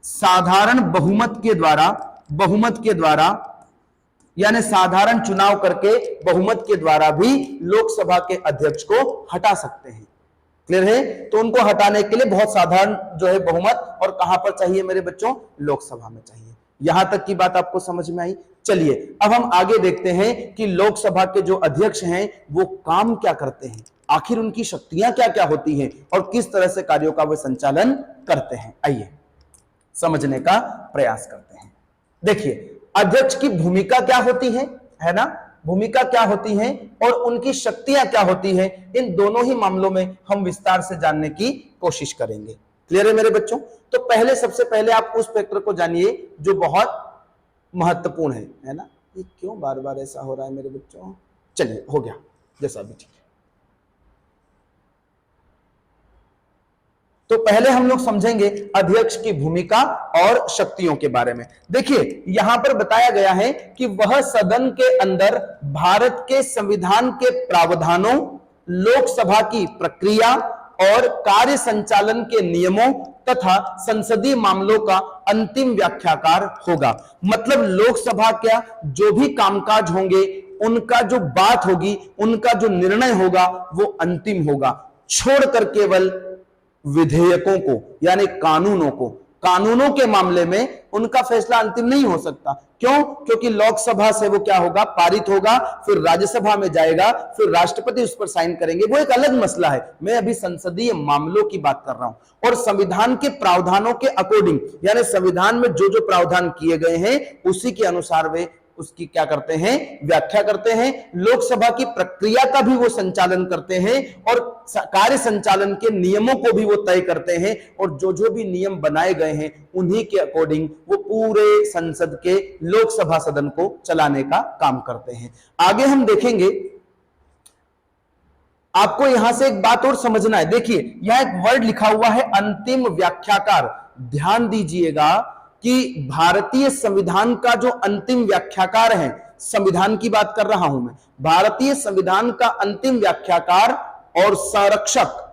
साधारण बहुमत के द्वारा यानी साधारण चुनाव करके बहुमत के द्वारा भी लोकसभा के अध्यक्ष को हटा सकते हैं, क्लियर है? तो उनको हटाने के लिए बहुत साधारण जो है बहुमत और कहां पर चाहिए मेरे बच्चों, लोकसभा में चाहिए। यहां तक की बात आपको समझ में आई? चलिए अब हम आगे देखते हैं कि लोकसभा के जो अध्यक्ष हैं वो काम क्या करते हैं, आखिर उनकी शक्तियां क्या क्या होती हैं और किस तरह से कार्यों का वे संचालन करते हैं। आइए समझने का प्रयास करते हैं। देखिए अध्यक्ष की भूमिका क्या होती है ना, भूमिका क्या होती है और उनकी शक्तियां क्या होती है, इन दोनों ही मामलों में हम विस्तार से जानने की कोशिश करेंगे। क्लियर है मेरे बच्चों? तो सबसे पहले आप उस फैक्टर को जानिए जो बहुत महत्वपूर्ण है ना। ये क्यों बार बार ऐसा हो रहा है मेरे बच्चों? चलिए हो गया जैसा भी, ठीक है। तो पहले हम लोग समझेंगे अध्यक्ष की भूमिका और शक्तियों के बारे में। देखिए यहां पर बताया गया है कि वह सदन के अंदर भारत के संविधान के प्रावधानों, लोकसभा की प्रक्रिया और कार्य संचालन के नियमों तथा संसदीय मामलों का अंतिम व्याख्याकार होगा। मतलब लोकसभा क्या जो भी कामकाज होंगे, उनका जो बात होगी, उनका जो निर्णय होगा वो अंतिम होगा, छोड़कर केवल विधेयकों को यानी कानूनों के मामले में उनका फैसला अंतिम नहीं हो सकता। क्यों? क्योंकि लोकसभा से वो क्या होगा, पारित होगा, फिर राज्यसभा में जाएगा, फिर राष्ट्रपति उस पर साइन करेंगे, वो एक अलग मसला है। मैं अभी संसदीय मामलों की बात कर रहा हूं। और संविधान के प्रावधानों के अकॉर्डिंग यानी संविधान में जो जो प्रावधान किए गए हैं उसी के अनुसार वे उसकी क्या करते हैं, व्याख्या करते हैं। लोकसभा की प्रक्रिया का भी वो संचालन करते हैं और कार्य संचालन के नियमों को भी वो तय करते हैं, और जो जो भी नियम बनाए गए हैं उन्हीं के अकॉर्डिंग वो पूरे संसद के लोकसभा सदन को चलाने का काम करते हैं। आगे हम देखेंगे, आपको यहां से एक बात और समझना है। देखिए यहां एक वर्ड लिखा हुआ है अंतिम व्याख्याकार। ध्यान दीजिएगा कि भारतीय संविधान का जो अंतिम व्याख्याकार है, संविधान की बात कर रहा हूं मैं, भारतीय संविधान का अंतिम व्याख्याकार और संरक्षक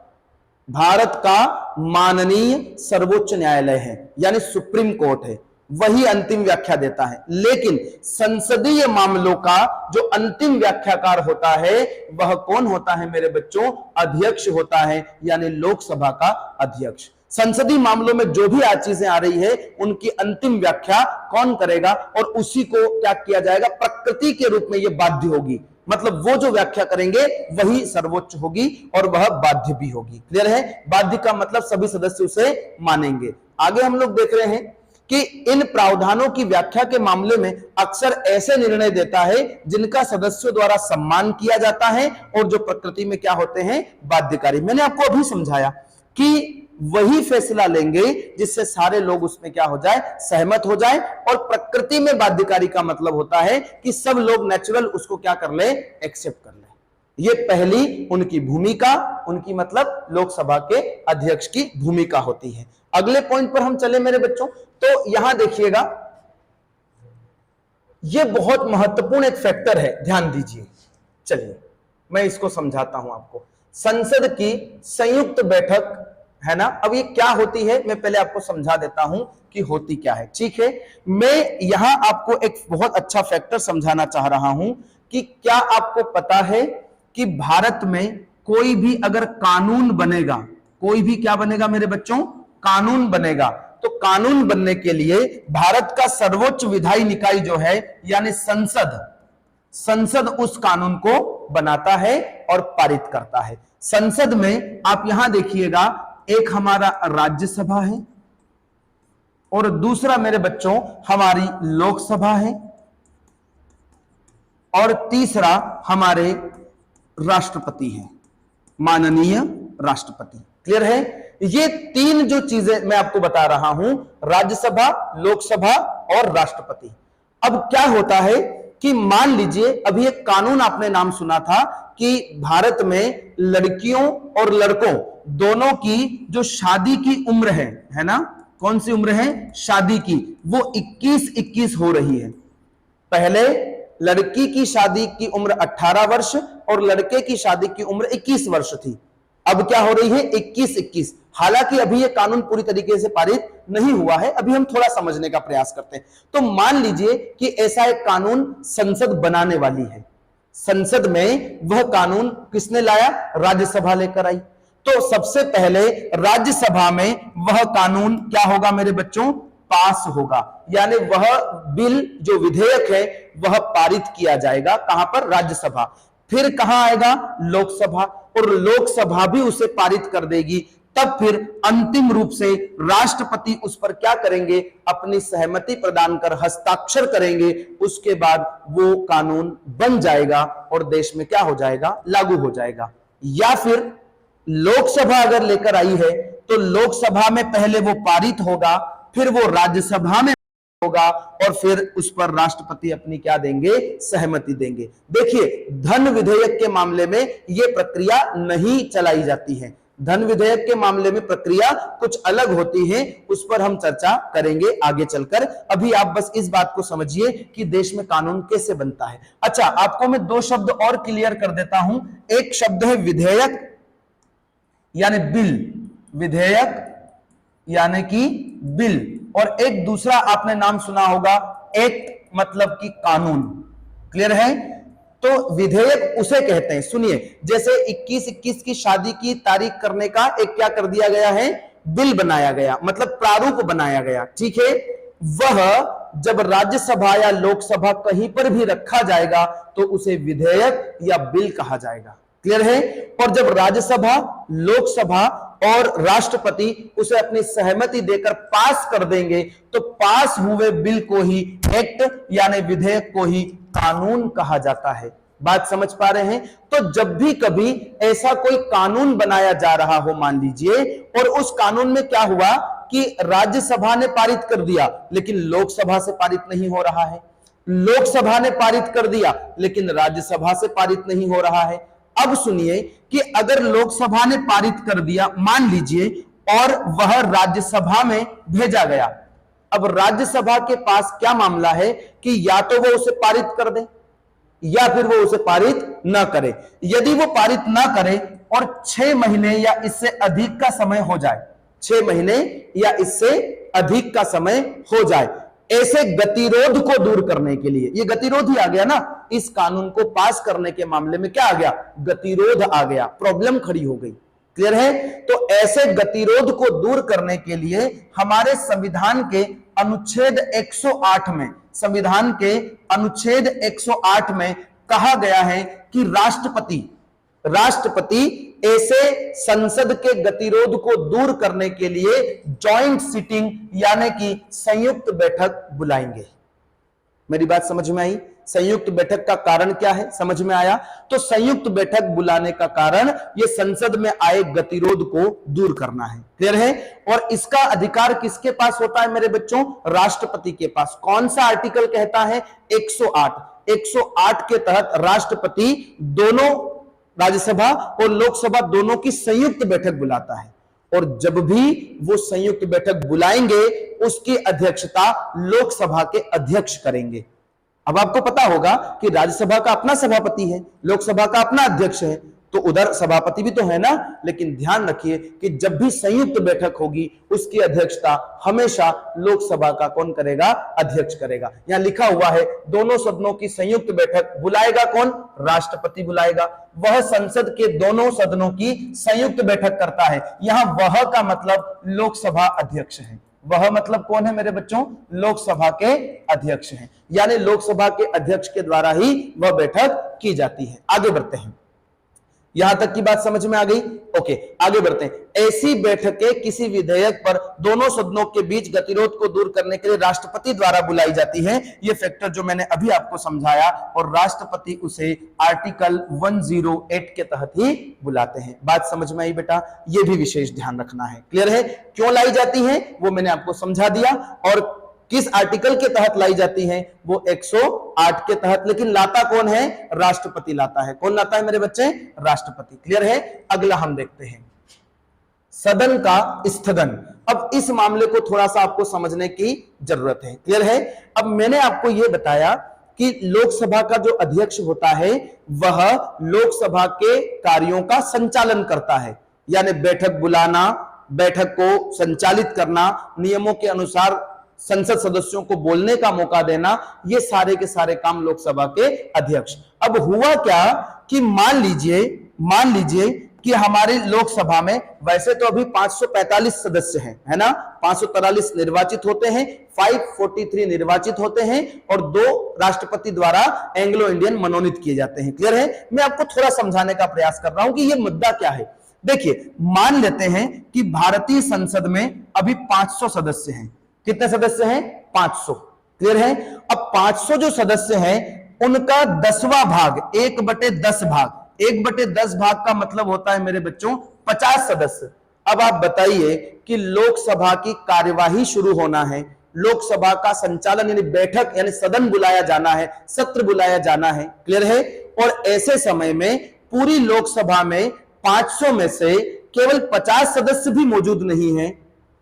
भारत का माननीय सर्वोच्च न्यायालय है, यानी सुप्रीम कोर्ट है, वही अंतिम व्याख्या देता है। लेकिन संसदीय मामलों का जो अंतिम व्याख्याकार होता है वह कौन होता है मेरे बच्चों? अध्यक्ष होता है, यानी लोकसभा का अध्यक्ष। संसदीय मामलों में जो भी आज चीजें आ रही है उनकी अंतिम व्याख्या कौन करेगा, और उसी को क्या किया जाएगा, प्रकृति के रूप में यह बाध्य होगी। मतलब वो जो व्याख्या करेंगे वही सर्वोच्च होगी और वह बाध्य भी होगी। क्लियर है? बाध्य का मतलब सभी सदस्य उसे मानेंगे। आगे हम लोग देख रहे हैं कि इन प्रावधानों की व्याख्या के मामले में अक्सर ऐसे निर्णय देता है जिनका सदस्यों द्वारा सम्मान किया जाता है और जो प्रकृति में क्या होते हैं, बाध्यकारी। मैंने आपको अभी समझाया कि वही फैसला लेंगे जिससे सारे लोग उसमें क्या हो जाए, सहमत हो जाए। और प्रकृति में बाध्यकारी का मतलब होता है कि सब लोग नेचुरल उसको क्या कर ले, एक्सेप्ट कर ले। ये पहली उनकी भूमिका, उनकी मतलब लोकसभा के अध्यक्ष की भूमिका होती है। अगले पॉइंट पर हम चले मेरे बच्चों, तो यहां देखिएगा, यह बहुत महत्वपूर्ण एक फैक्टर है, ध्यान दीजिए। चलिए मैं इसको समझाता हूं आपको। संसद की संयुक्त बैठक है ना, अब ये क्या होती है मैं पहले आपको समझा देता हूं कि होती क्या है। ठीक है, मैं यहां आपको एक बहुत अच्छा फैक्टर समझाना चाह रहा हूं कि क्या आपको पता है कि भारत में कोई भी अगर कानून बनेगा, कोई भी क्या बनेगा मेरे बच्चों, कानून बनेगा, तो कानून बनने के लिए भारत का सर्वोच्च विधायी निकाय जो है यानी संसद उस कानून को बनाता है और पारित करता है। संसद में आप यहां देखिएगा, एक हमारा राज्यसभा है और दूसरा मेरे बच्चों हमारी लोकसभा है और तीसरा हमारे राष्ट्रपति है, माननीय राष्ट्रपति। क्लियर है? ये तीन जो चीजें मैं आपको बता रहा हूं, राज्यसभा, लोकसभा और राष्ट्रपति। अब क्या होता है कि मान लीजिए अभी एक कानून आपने नाम सुना था कि भारत में लड़कियों और लड़कों दोनों की जो शादी की उम्र है ना, कौन सी उम्र है शादी की, वो 21-21 हो रही है। पहले लड़की की शादी की उम्र 18 वर्ष और लड़के की शादी की उम्र 21 वर्ष थी। अब क्या हो रही है, 21-21। हालांकि अभी यह कानून पूरी तरीके से पारित नहीं हुआ है, अभी हम थोड़ा समझने का प्रयास करते हैं। तो मान लीजिए कि ऐसा एक कानून संसद बनाने वाली है। संसद में वह कानून किसने लाया, राज्यसभा लेकर आई। तो सबसे पहले राज्यसभा में वह कानून क्या होगा मेरे बच्चों, पास होगा, यानी वह बिल जो विधेयक है वह पारित किया जाएगा। कहां पर, राज्यसभा। फिर कहां आएगा, लोकसभा, और लोकसभा भी उसे पारित कर देगी। तब फिर अंतिम रूप से राष्ट्रपति उस पर क्या करेंगे, अपनी सहमति प्रदान कर हस्ताक्षर करेंगे। उसके बाद वो कानून बन जाएगा और देश में क्या हो जाएगा, लागू हो जाएगा। या फिर लोकसभा अगर लेकर आई है तो लोकसभा में पहले वो पारित होगा, फिर वो राज्यसभा में होगा और फिर उस पर राष्ट्रपति अपनी क्या देंगे, सहमति देंगे। देखिए धन विधेयक के मामले में यह प्रक्रिया नहीं चलाई जाती है। धन विधेयक के मामले में प्रक्रिया कुछ अलग होती है, उस पर हम चर्चा करेंगे आगे चलकर। अभी आप बस इस बात को समझिए कि देश में कानून कैसे बनता है। अच्छा, आपको मैं दो शब्द और क्लियर कर देता हूं। एक शब्द है विधेयक यानी बिल, विधेयक यानी कि बिल, और एक दूसरा आपने नाम सुना होगा एक्ट, मतलब कि कानून। क्लियर है? तो विधेयक उसे कहते हैं, सुनिए, जैसे 21-21 की शादी की तारीख करने का एक क्या कर दिया गया है, बिल बनाया गया, मतलब प्रारूप बनाया गया। ठीक है, वह जब राज्यसभा या लोकसभा कहीं पर भी रखा जाएगा तो उसे विधेयक या बिल कहा जाएगा। क्लियर है? और जब राज्यसभा, लोकसभा और राष्ट्रपति उसे अपनी सहमति देकर पास कर देंगे तो पास हुए बिल को ही एक्ट यानी विधेयक को ही कानून कहा जाता है। बात समझ पा रहे हैं? तो जब भी कभी ऐसा कोई कानून बनाया जा रहा हो, मान लीजिए, और उस कानून में क्या हुआ कि राज्यसभा ने पारित कर दिया लेकिन लोकसभा से पारित नहीं हो रहा है, लोकसभा ने पारित कर दिया लेकिन राज्यसभा से पारित नहीं हो रहा है। अब सुनिए कि अगर लोकसभा ने पारित कर दिया, मान लीजिए, और वह राज्यसभा में भेजा गया, अब राज्यसभा के पास क्या मामला है कि या तो वो उसे पारित कर दे या फिर वो उसे पारित ना करे। यदि वो पारित ना करे और 6 महीने या इससे अधिक का समय हो जाए, 6 महीने या इससे अधिक का समय हो जाए, ऐसे गतिरोध को दूर करने के लिए, ये गतिरोध ही आ गया ना, इस कानून को पास करने के मामले में क्या आ गया? गतिरोध आ गया, प्रॉब्लम खड़ी हो गई। क्लियर है? तो ऐसे गतिरोध को दूर करने के लिए हमारे संविधान के अनुच्छेद 108 में, संविधान के अनुच्छेद 108 में कहा गया है कि राष्ट्रपति ऐसे संसद के गतिरोध को दूर करने के लिए जॉइंट सिटिंग यानी कि संयुक्त बैठक बुलाएंगे। मेरी बात समझ में आई? संयुक्त बैठक का कारण क्या है, समझ में आया? तो संयुक्त बैठक बुलाने का कारण यह संसद में आए गतिरोध को दूर करना है। क्लियर है? और इसका अधिकार किसके पास होता है मेरे बच्चों? राष्ट्रपति के पास। कौन सा आर्टिकल कहता है? 108 के तहत राष्ट्रपति दोनों राज्यसभा और लोकसभा दोनों की संयुक्त बैठक बुलाता है, और जब भी वो संयुक्त बैठक बुलाएंगे उसकी अध्यक्षता लोकसभा के अध्यक्ष करेंगे। अब आपको पता होगा कि राज्यसभा का अपना सभापति है, लोकसभा का अपना अध्यक्ष है, तो उधर सभापति भी तो है ना। लेकिन ध्यान रखिए कि जब भी संयुक्त बैठक होगी उसकी अध्यक्षता हमेशा लोकसभा का कौन करेगा? अध्यक्ष करेगा। यहां लिखा हुआ है दोनों सदनों की संयुक्त बैठक बुलाएगा कौन? राष्ट्रपति बुलाएगा। वह संसद के दोनों सदनों की संयुक्त बैठक करता है। यहां वह का मतलब लोकसभा अध्यक्ष है। वह मतलब कौन है मेरे बच्चों? लोकसभा के अध्यक्ष हैं, यानी लोकसभा के अध्यक्ष के द्वारा ही वह बैठक की जाती है। आगे बढ़ते हैं, यहां तक की बात समझ में आ गई? ओके, आगे बढ़ते हैं। ऐसी बैठकें किसी विधेयक पर दोनों सदनों के बीच गतिरोध को दूर करने के लिए राष्ट्रपति द्वारा बुलाई जाती है। यह फैक्टर जो मैंने अभी आपको समझाया, और राष्ट्रपति उसे आर्टिकल 108 के तहत ही बुलाते हैं। बात समझ में आई बेटा? यह भी विशेष ध्यान रखना है। क्लियर है? क्यों लाई जाती है वो मैंने आपको समझा दिया, और किस आर्टिकल के तहत लाई जाती है? वो 108 के तहत। लेकिन लाता कौन है? राष्ट्रपति लाता है। कौन लाता है मेरे बच्चे? राष्ट्रपति। क्लियर है? अगला हम देखते हैं सदन का स्थगन। अब इस मामले को थोड़ा सा आपको समझने की जरूरत है। क्लियर है? अब मैंने आपको यह बताया कि लोकसभा का जो अध्यक्ष होता है वह लोकसभा के कार्यों का संचालन करता है, यानी बैठक बुलाना, बैठक को संचालित करना, नियमों के अनुसार संसद सदस्यों को बोलने का मौका देना, ये सारे के सारे काम लोकसभा के अध्यक्ष। अब हुआ क्या कि मान लीजिए कि हमारी लोकसभा में वैसे तो अभी 545 सदस्य हैं, है ना? 543 निर्वाचित होते हैं, 543 निर्वाचित होते हैं, और 2 राष्ट्रपति द्वारा एंग्लो इंडियन मनोनीत किए जाते हैं। क्लियर है? मैं आपको थोड़ा समझाने का प्रयास कर रहा हूं कि यह मुद्दा क्या है। देखिए, मान लेते हैं कि भारतीय संसद में अभी 500 सदस्य हैं। कितने सदस्य हैं? 500। क्लियर है? अब 500 जो सदस्य हैं उनका 10वां भाग, 1/10 भाग, 1/10 भाग का मतलब होता है मेरे बच्चों 50 सदस्य। अब आप बताइए कि लोकसभा की कार्यवाही शुरू होना है, लोकसभा का संचालन यानी बैठक यानी सदन बुलाया जाना है, सत्र बुलाया जाना है। क्लियर है? और ऐसे समय में पूरी लोकसभा में 500 में से केवल 50 सदस्य भी मौजूद नहीं है,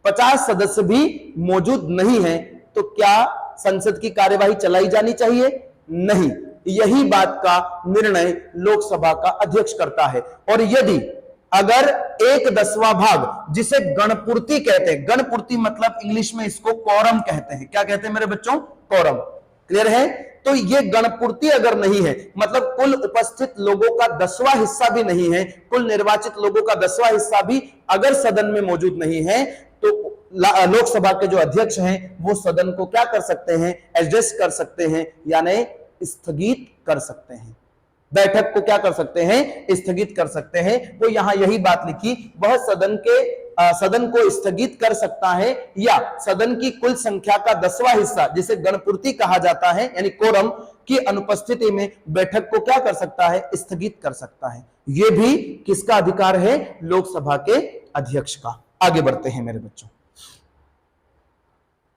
50 सदस्य भी मौजूद नहीं है, तो क्या संसद की कार्यवाही चलाई जानी चाहिए? नहीं। यही बात का निर्णय लोकसभा का अध्यक्ष करता है। और यदि अगर 1/10वां भाग, जिसे गणपूर्ति कहते हैं, गणपूर्ति मतलब इंग्लिश में इसको कोरम कहते हैं। क्या कहते हैं मेरे बच्चों? कोरम। क्लियर है? तो ये गणपूर्ति अगर नहीं है, मतलब कुल उपस्थित लोगों का 10वां हिस्सा भी नहीं है, कुल निर्वाचित लोगों का 10वां हिस्सा भी अगर सदन में मौजूद नहीं है, तो लोकसभा के जो अध्यक्ष हैं वो सदन को क्या कर सकते हैं? एडजस्ट कर सकते हैं, यानी स्थगित कर सकते हैं। बैठक को क्या कर सकते हैं? स्थगित कर सकते हैं। वो यहां यही बात लिखी, वह सदन के सदन को स्थगित कर सकता है, या सदन की कुल संख्या का 10वां हिस्सा जिसे गणपूर्ति कहा जाता है यानी कोरम की अनुपस्थिति में बैठक को क्या कर सकता है, स्थगित कर सकता है। यह भी किसका अधिकार है, लोकसभा के अध्यक्ष का। आगे बढ़ते हैं मेरे बच्चों,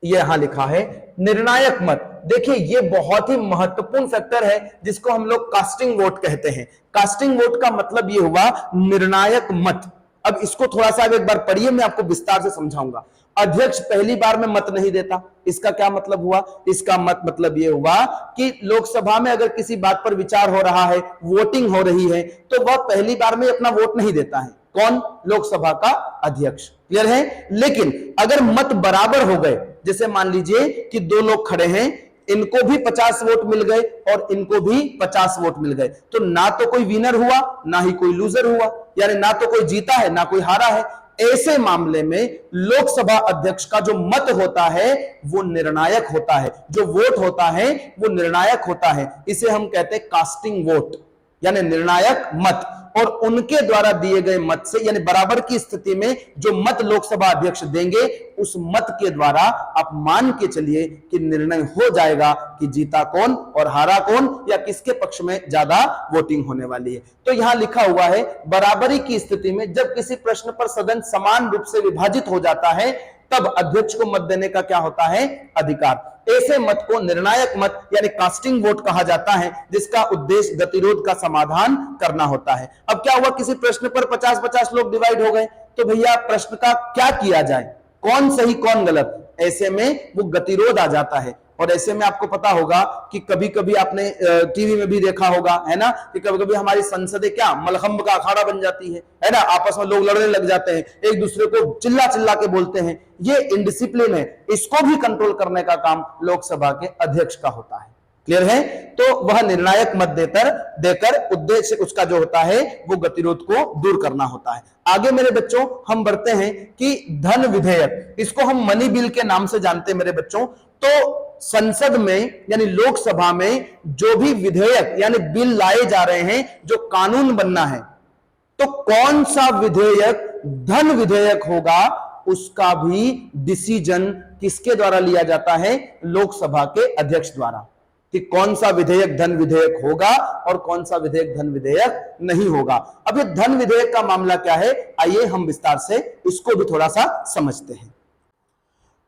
ये यहां लिखा है निर्णायक मत। देखिए ये बहुत ही महत्वपूर्ण फैक्टर है जिसको हम लोग कास्टिंग वोट कहते हैं। कास्टिंग वोट का मतलब ये हुआ निर्णायक मत। अब इसको थोड़ा सा एक बार पढ़िए, मैं आपको विस्तार से समझाऊंगा। अध्यक्ष पहली बार में मत नहीं देता, इसका क्या मतलब हुआ, इसका मतलब ये हुआ कि लोकसभा में अगर किसी बात पर विचार हो रहा है, वोटिंग हो रही है, तो वह पहली बार में अपना वोट नहीं देता है। कौन, लोकसभा का अध्यक्ष। क्लियर है। लेकिन अगर मत बराबर हो गए, जैसे मान लीजिए कि दो लोग खड़े हैं, इनको भी 50 वोट मिल गए और इनको भी 50 वोट मिल गए, तो ना तो कोई विनर हुआ ना ही कोई लूजर हुआ, यानी ना तो कोई जीता है ना कोई हारा है। ऐसे मामले में लोकसभा अध्यक्ष का जो मत होता है वो निर्णायक होता है, जो वोट होता है वो निर्णायक होता है। इसे हम कहते हैं कास्टिंग वोट यानी निर्णायक मत। और उनके द्वारा दिए गए मत से, यानी बराबर की स्थिति में जो मत लोकसभा अध्यक्ष देंगे, उस मत के द्वारा आप मान के चलिए कि निर्णय हो जाएगा कि जीता कौन और हारा कौन, या किसके पक्ष में ज्यादा वोटिंग होने वाली है। तो यहां लिखा हुआ है बराबरी की स्थिति में जब किसी प्रश्न पर सदन समान रूप से विभाजित हो जाता है, तब अध्यक्ष को मत देने का क्या होता है, अधिकार। ऐसे मत को निर्णायक मत यानी कास्टिंग वोट कहा जाता है, जिसका उद्देश्य गतिरोध का समाधान करना होता है। अब क्या हुआ, किसी प्रश्न पर 50-50 लोग डिवाइड हो गए, तो भैया प्रश्न का क्या किया जाए, कौन सही कौन गलत, ऐसे में वो गतिरोध आ जाता है। और ऐसे में आपको पता होगा कि कभी कभी आपने टीवी में भी देखा होगा, है ना, कि कभी कभी हमारी संसदें क्या मलखंब का अखाड़ा बन जाती है ना, आपस में लोग लड़ने लग जाते हैं, एक दूसरे को चिल्ला चिल्ला के बोलते हैं। ये इनडिसिप्लिन है, इसको भी कंट्रोल करने का काम लोकसभा के अध्यक्ष का होता है। क्लियर है। तो वह निर्णायक मत देकर उद्देश्य उसका जो होता है वो गतिरोध को दूर करना होता है। आगे मेरे बच्चों हम बढ़ते हैं कि धन विधेयक, इसको हम मनी बिल के नाम से जानते हैं मेरे बच्चों। तो संसद में यानी लोकसभा में जो भी विधेयक यानी बिल लाए जा रहे हैं, जो कानून बनना है, तो कौन सा विधेयक धन विधेयक होगा, उसका भी डिसीजन किसके द्वारा लिया जाता है, लोकसभा के अध्यक्ष द्वारा, कि कौन सा विधेयक धन विधेयक होगा और कौन सा विधेयक धन विधेयक नहीं होगा। अब ये धन विधेयक का मामला क्या है, आइए हम विस्तार से इसको भी थोड़ा सा समझते हैं।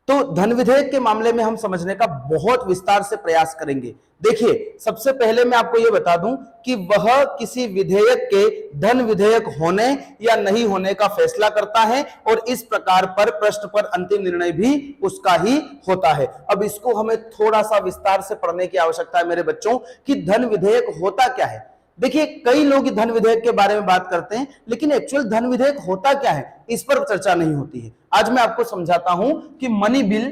तो धन विधेयक के मामले में हम समझने का बहुत विस्तार से प्रयास करेंगे। देखिए सबसे पहले मैं आपको यह बता दूं कि वह किसी विधेयक के धन विधेयक होने या नहीं होने का फैसला करता है, और इस प्रकार पर प्रश्न पर अंतिम निर्णय भी उसका ही होता है। अब इसको हमें थोड़ा सा विस्तार से पढ़ने की आवश्यकता है मेरे बच्चों कि धन विधेयक होता क्या है। देखिए कई लोग धन विधेयक के बारे में बात करते हैं, लेकिन एक्चुअल धन विधेयक होता क्या है इस पर चर्चा नहीं होती है। आज मैं आपको समझाता हूं कि मनी बिल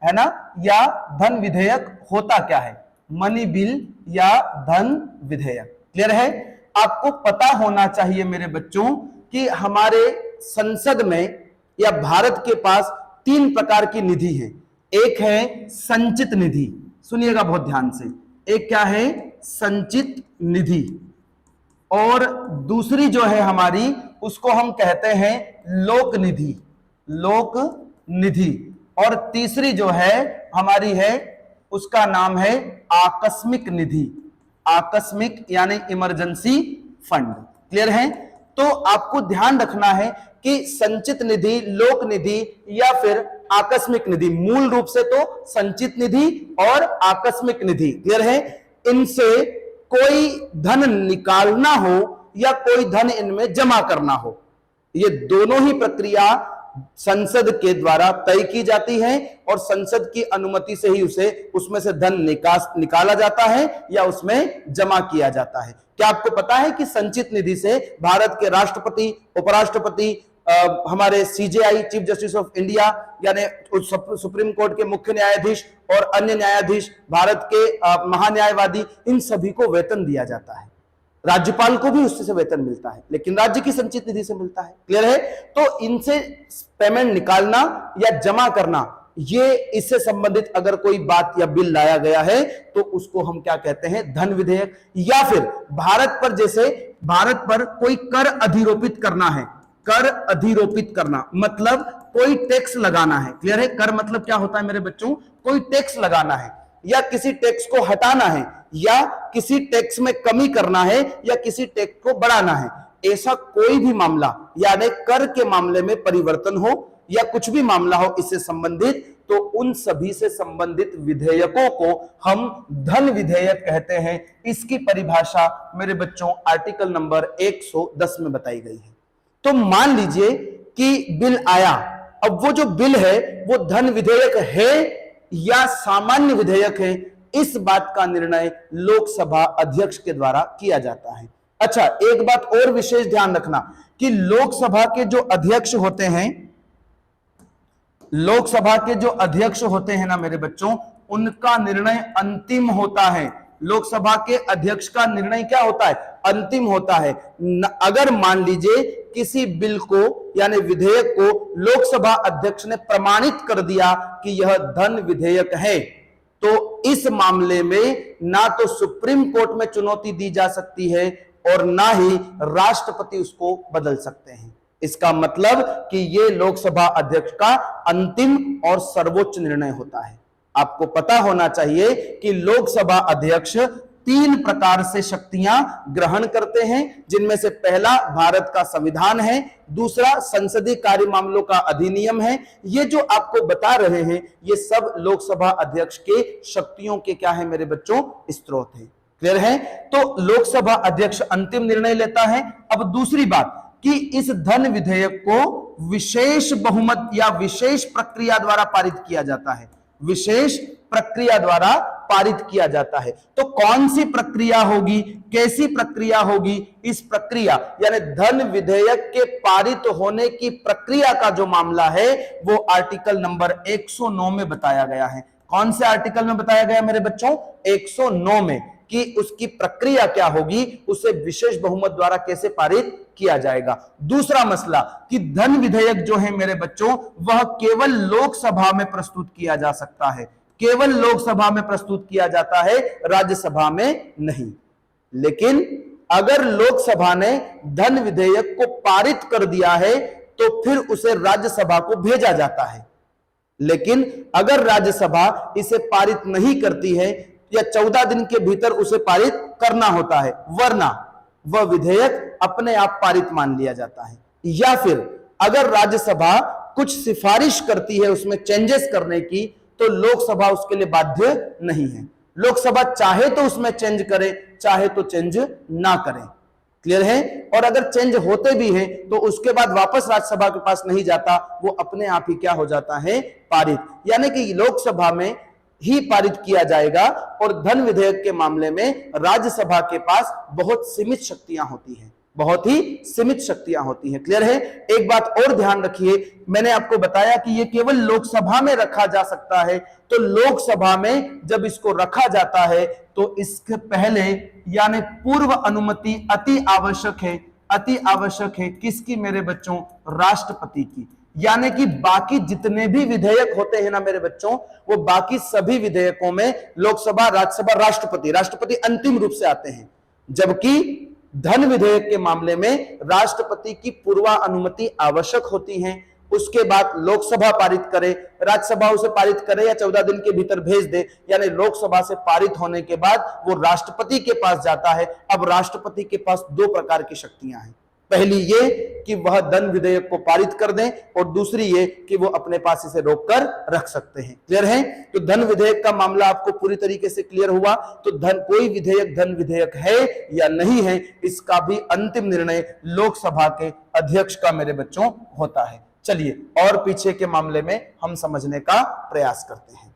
है ना या धन विधेयक होता क्या है, मनी बिल या धन विधेयक। क्लियर है। आपको पता होना चाहिए मेरे बच्चों कि हमारे संसद में या भारत के पास 3 प्रकार की निधि है। एक है संचित निधि, सुनिएगा बहुत ध्यान से, एक क्या है संचित निधि, और दूसरी जो है हमारी उसको हम कहते हैं लोक निधि, लोक निधि, और तीसरी जो है हमारी है उसका नाम है आकस्मिक निधि, आकस्मिक यानी इमरजेंसी फंड। क्लियर है। तो आपको ध्यान रखना है कि संचित निधि, लोक निधि या फिर आकस्मिक निधि, मूल रूप से तो संचित निधि और आकस्मिक निधि। क्लियर है। इनसे कोई धन निकालना हो या कोई धन इनमें जमा करना हो, ये दोनों ही प्रक्रिया संसद के द्वारा तय की जाती है, और संसद की अनुमति से ही उसमें से धन निकाला जाता है या उसमें जमा किया जाता है। क्या आपको पता है कि संचित निधि से भारत के राष्ट्रपति, उपराष्ट्रपति, हमारे CJI chief justice of India यानी सुप्रीम कोर्ट के मुख्य न्यायाधीश और अन्य न्यायाधीश, भारत के महान्यायवादी, इन सभी को वेतन दिया जाता है। राज्यपाल को भी उससे वेतन मिलता है, लेकिन राज्य की संचित निधि से मिलता है। क्लियर है। तो इनसे पेमेंट निकालना या जमा करना, ये इससे संबंधित अगर कोई बात या बिल लाया गया है तो उसको हम क्या कहते हैं, धन विधेयक। या फिर भारत पर, जैसे भारत पर कोई कर अधिरोपित करना है, कर अधिरोपित करना मतलब कोई टैक्स लगाना है। क्लियर है? कर मतलब क्या होता है मेरे बच्चों? कोई टैक्स लगाना है या किसी टैक्स को हटाना है या किसी टैक्स में कमी करना है या किसी टैक्स को बढ़ाना है। ऐसा कोई भी मामला यानी कर के मामले में परिवर्तन हो या कुछ भी मामला हो इससे संबंधित, तो उन सभी से संबंधित विधेयकों को हम धन विधेयक कहते हैं। इसकी परिभाषा मेरे बच्चों आर्टिकल नंबर 110 में बताई गई है। तो मान लीजिए कि बिल आया, अब वो जो बिल है वो धन विधेयक है या सामान्य विधेयक है, इस बात का निर्णय लोकसभा अध्यक्ष के द्वारा किया जाता है। अच्छा, एक बात और विशेष ध्यान रखना कि लोकसभा के जो अध्यक्ष होते हैं, लोकसभा के जो अध्यक्ष होते हैं ना मेरे बच्चों, उनका निर्णय अंतिम होता है। लोकसभा के अध्यक्ष का निर्णय क्या होता है? अंतिम होता है। अगर मान लीजिए किसी बिल को यानी विधेयक को लोकसभा अध्यक्ष ने प्रमाणित कर दिया कि यह धन विधेयक है, तो इस मामले में ना तो सुप्रीम कोर्ट में चुनौती दी जा सकती है और ना ही राष्ट्रपति उसको बदल सकते हैं। इसका मतलब कि यह लोकसभा अध्यक्ष का अंतिम और सर्वोच्च निर्णय होता है। आपको पता होना चाहिए कि लोकसभा अध्यक्ष 3 प्रकार से शक्तियां ग्रहण करते हैं, जिनमें से पहला भारत का संविधान है, दूसरा संसदीय कार्य मामलों का अधिनियम है। ये जो आपको बता रहे हैं ये सब लोकसभा अध्यक्ष के शक्तियों के क्या है मेरे बच्चों? स्रोत है। क्लियर है? तो लोकसभा अध्यक्ष अंतिम निर्णय लेता है। अब दूसरी बात कि इस धन विधेयक को विशेष बहुमत या विशेष प्रक्रिया द्वारा पारित किया जाता है। विशेष प्रक्रिया द्वारा पारित किया जाता है। तो कौन सी प्रक्रिया होगी, कैसी प्रक्रिया होगी? इस प्रक्रिया यानी धन विधेयक के पारित होने की प्रक्रिया का जो मामला है वो आर्टिकल नंबर 109 में बताया गया है। कौन से आर्टिकल में बताया गया मेरे बच्चों? 109 में, कि उसकी प्रक्रिया क्या होगी, उसे विशेष बहुमत द्वारा कैसे पारित किया जाएगा। दूसरा मसला कि धन विधेयक जो है मेरे बच्चों वह केवल लोकसभा में प्रस्तुत किया जा सकता है, केवल लोकसभा में प्रस्तुत किया जाता है, राज्यसभा में नहीं। लेकिन अगर लोकसभा ने धन विधेयक को पारित कर दिया है तो फिर उसे राज्यसभा को भेजा जाता है। लेकिन अगर राज्यसभा इसे पारित नहीं करती है या 14 दिन के भीतर उसे पारित करना होता है, वरना वह विधेयक अपने आप पारित मान लिया जाता है। या फिर अगर राज्यसभा कुछ सिफारिश करती है उसमें चेंजेस करने की, तो लोकसभा उसके लिए बाध्य नहीं है। लोकसभा चाहे तो उसमें चेंज करे, चाहे तो चेंज ना करे। क्लियर है? और अगर चेंज होते भी हैं तो उसके बाद वापस राज्यसभा के पास नहीं जाता, वो अपने आप ही क्या हो जाता है? पारित। यानी कि लोकसभा में ही पारित किया जाएगा और धन विधेयक के मामले में राज्यसभा के पास बहुत सीमित शक्तियां होती हैं, बहुत ही सीमित शक्तियां होती हैं। क्लियर है? एक बात और ध्यान रखिए, मैंने आपको बताया कि यह केवल लोकसभा में रखा जा सकता है। तो लोकसभा में जब इसको रखा जाता है तो इसके पहले यानी पूर्व अनुमति अति आवश्यक है। अति आवश्यक है किसकी मेरे बच्चों? राष्ट्रपति की। यानी कि बाकी जितने भी विधेयक होते हैं ना मेरे बच्चों, वो बाकी सभी विधेयकों में लोकसभा, राज्यसभा, राष्ट्रपति अंतिम रूप से आते हैं, जबकि धन विधेयक के मामले में राष्ट्रपति की पूर्वा अनुमति आवश्यक होती है। उसके बाद लोकसभा पारित करे, राज्यसभा उसे पारित करे या 14 दिन के भीतर भेज दे, यानी लोकसभा से पारित होने के बाद वो राष्ट्रपति के पास जाता है। अब राष्ट्रपति के पास 2 प्रकार की शक्तियां हैं। पहली ये कि वह धन विधेयक को पारित कर दें और दूसरी ये कि वो अपने पास इसे रोककर रख सकते हैं। क्लियर है? तो धन विधेयक का मामला आपको पूरी तरीके से क्लियर हुआ। तो कोई विधेयक धन विधेयक है या नहीं है, इसका भी अंतिम निर्णय लोकसभा के अध्यक्ष का मेरे बच्चों होता है। चलिए और पीछे के मामले में हम समझने का प्रयास करते हैं।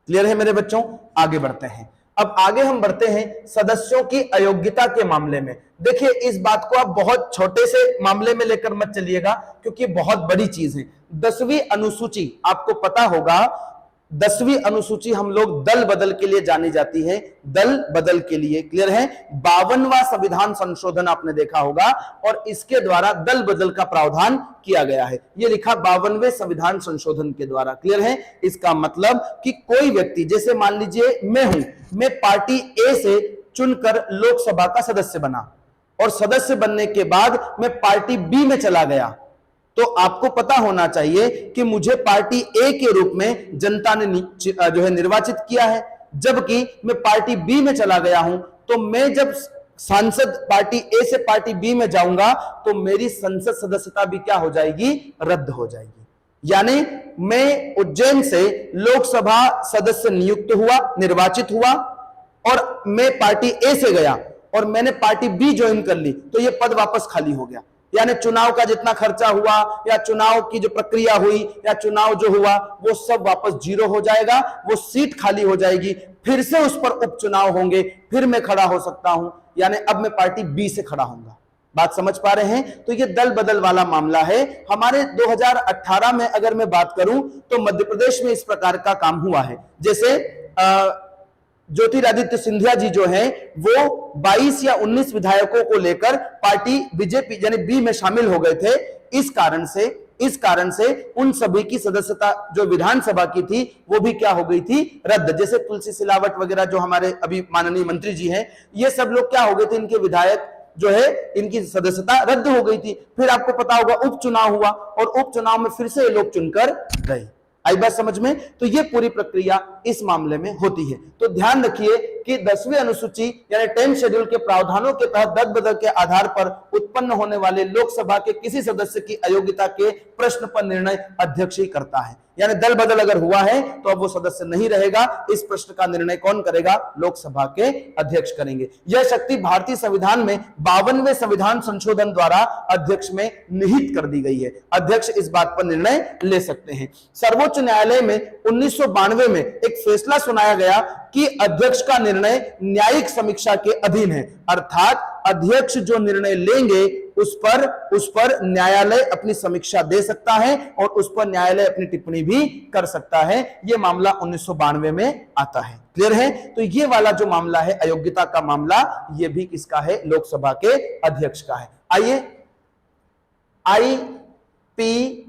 क्लियर है मेरे बच्चों? आगे बढ़ते हैं। अब आगे हम बढ़ते हैं सदस्यों की अयोग्यता के मामले में। देखिए, इस बात को आप बहुत छोटे से मामले में लेकर मत चलिएगा, क्योंकि बहुत बड़ी चीज है। 10वीं अनुसूची आपको पता होगा, 10वीं अनुसूची हम लोग दल बदल के लिए जानी जाती है, दल बदल के लिए। क्लियर है? 52वां संविधान संशोधन आपने देखा होगा और इसके द्वारा दल बदल का प्रावधान किया गया है। ये लिखा 52वें संविधान संशोधन के द्वारा। क्लियर है? इसका मतलब कि कोई व्यक्ति, जैसे मान लीजिए मैं हूं, मैं पार्टी ए से चुनकर लोकसभा का सदस्य बना और सदस्य बनने के बाद मैं पार्टी बी में चला गया, तो आपको पता होना चाहिए कि मुझे पार्टी ए के रूप में जनता ने जो है निर्वाचित किया है, जबकि मैं पार्टी बी में चला गया हूं। तो मैं जब सांसद पार्टी ए से पार्टी बी में जाऊंगा तो मेरी संसद सदस्यता भी क्या हो जाएगी, रद्द हो जाएगी। यानी मैं उज्जैन से लोकसभा सदस्य नियुक्त हुआ, निर्वाचित हुआ, और मैं पार्टी ए से गया और मैंने पार्टी बी ज्वाइन कर ली, तो यह पद वापस खाली हो गया। यानी चुनाव का जितना खर्चा हुआ या चुनाव की जो प्रक्रिया हुई या चुनाव जो हुआ वो सब वापस जीरो हो जाएगा, वो सीट खाली हो जाएगी, फिर से उस पर उपचुनाव होंगे, फिर मैं खड़ा हो सकता हूं। यानी अब मैं पार्टी बी से खड़ा होऊंगा। बात समझ पा रहे हैं? तो ये दल बदल वाला मामला है। हमारे 2018 में अगर मैं बात करूं तो मध्य प्रदेश में इस प्रकार का काम हुआ है। जैसे ज्योतिरादित्य सिंधिया जी जो हैं वो 22 या 19 विधायकों को लेकर पार्टी बीजेपी यानी बी में शामिल हो गए थे। इस कारण से उन सभी की सदस्यता जो विधानसभा की थी वो भी क्या हो गई थी, रद्द। जैसे तुलसी सिलावट वगैरह जो हमारे अभी माननीय मंत्री जी हैं, ये सब लोग क्या हो गए थे, इनके विधायक जो है इनकी सदस्यता रद्द हो गई थी। फिर आपको पता होगा उपचुनाव हुआ और उपचुनाव में फिर से ये लोग चुनकर गए। आई बात समझ में? तो ये पूरी प्रक्रिया इस मामले में होती है। तो ध्यान रखिए कि 10वीं अनुसूची यानी 10 शेड्यूल के प्रावधानों के तहत दल बदल के आधार पर उत्पन्न होने वाले लोकसभा के किसी सदस्य की अयोग्यता के प्रश्न पर निर्णय अध्यक्ष ही करता है। यानी दल बदल अगर हुआ है तो अब वो सदस्य नहीं रहेगा। इस प्रश्न का निर्णय कौन करेगा? लोकसभा के अध्यक्ष करेंगे। यह शक्ति भारतीय संविधान में 52वें संविधान संशोधन द्वारा अध्यक्ष में निहित कर दी गई है। अध्यक्ष इस बात पर निर्णय ले सकते हैं। सर्वोच्च न्यायालय में 1992 में एक फैसला सुनाया गया कि अध्यक्ष का निर्णय न्यायिक समीक्षा के अधीन है, अर्थात अध्यक्ष जो निर्णय लेंगे उस पर न्यायालय अपनी समीक्षा दे सकता है और उस पर न्यायालय अपनी टिप्पणी भी कर सकता है। यह मामला 1992 में आता है। क्लियर है? तो ये वाला जो मामला है अयोग्यता का मामला, यह भी किसका है? लोकसभा के अध्यक्ष का है। आइए आईपीजी,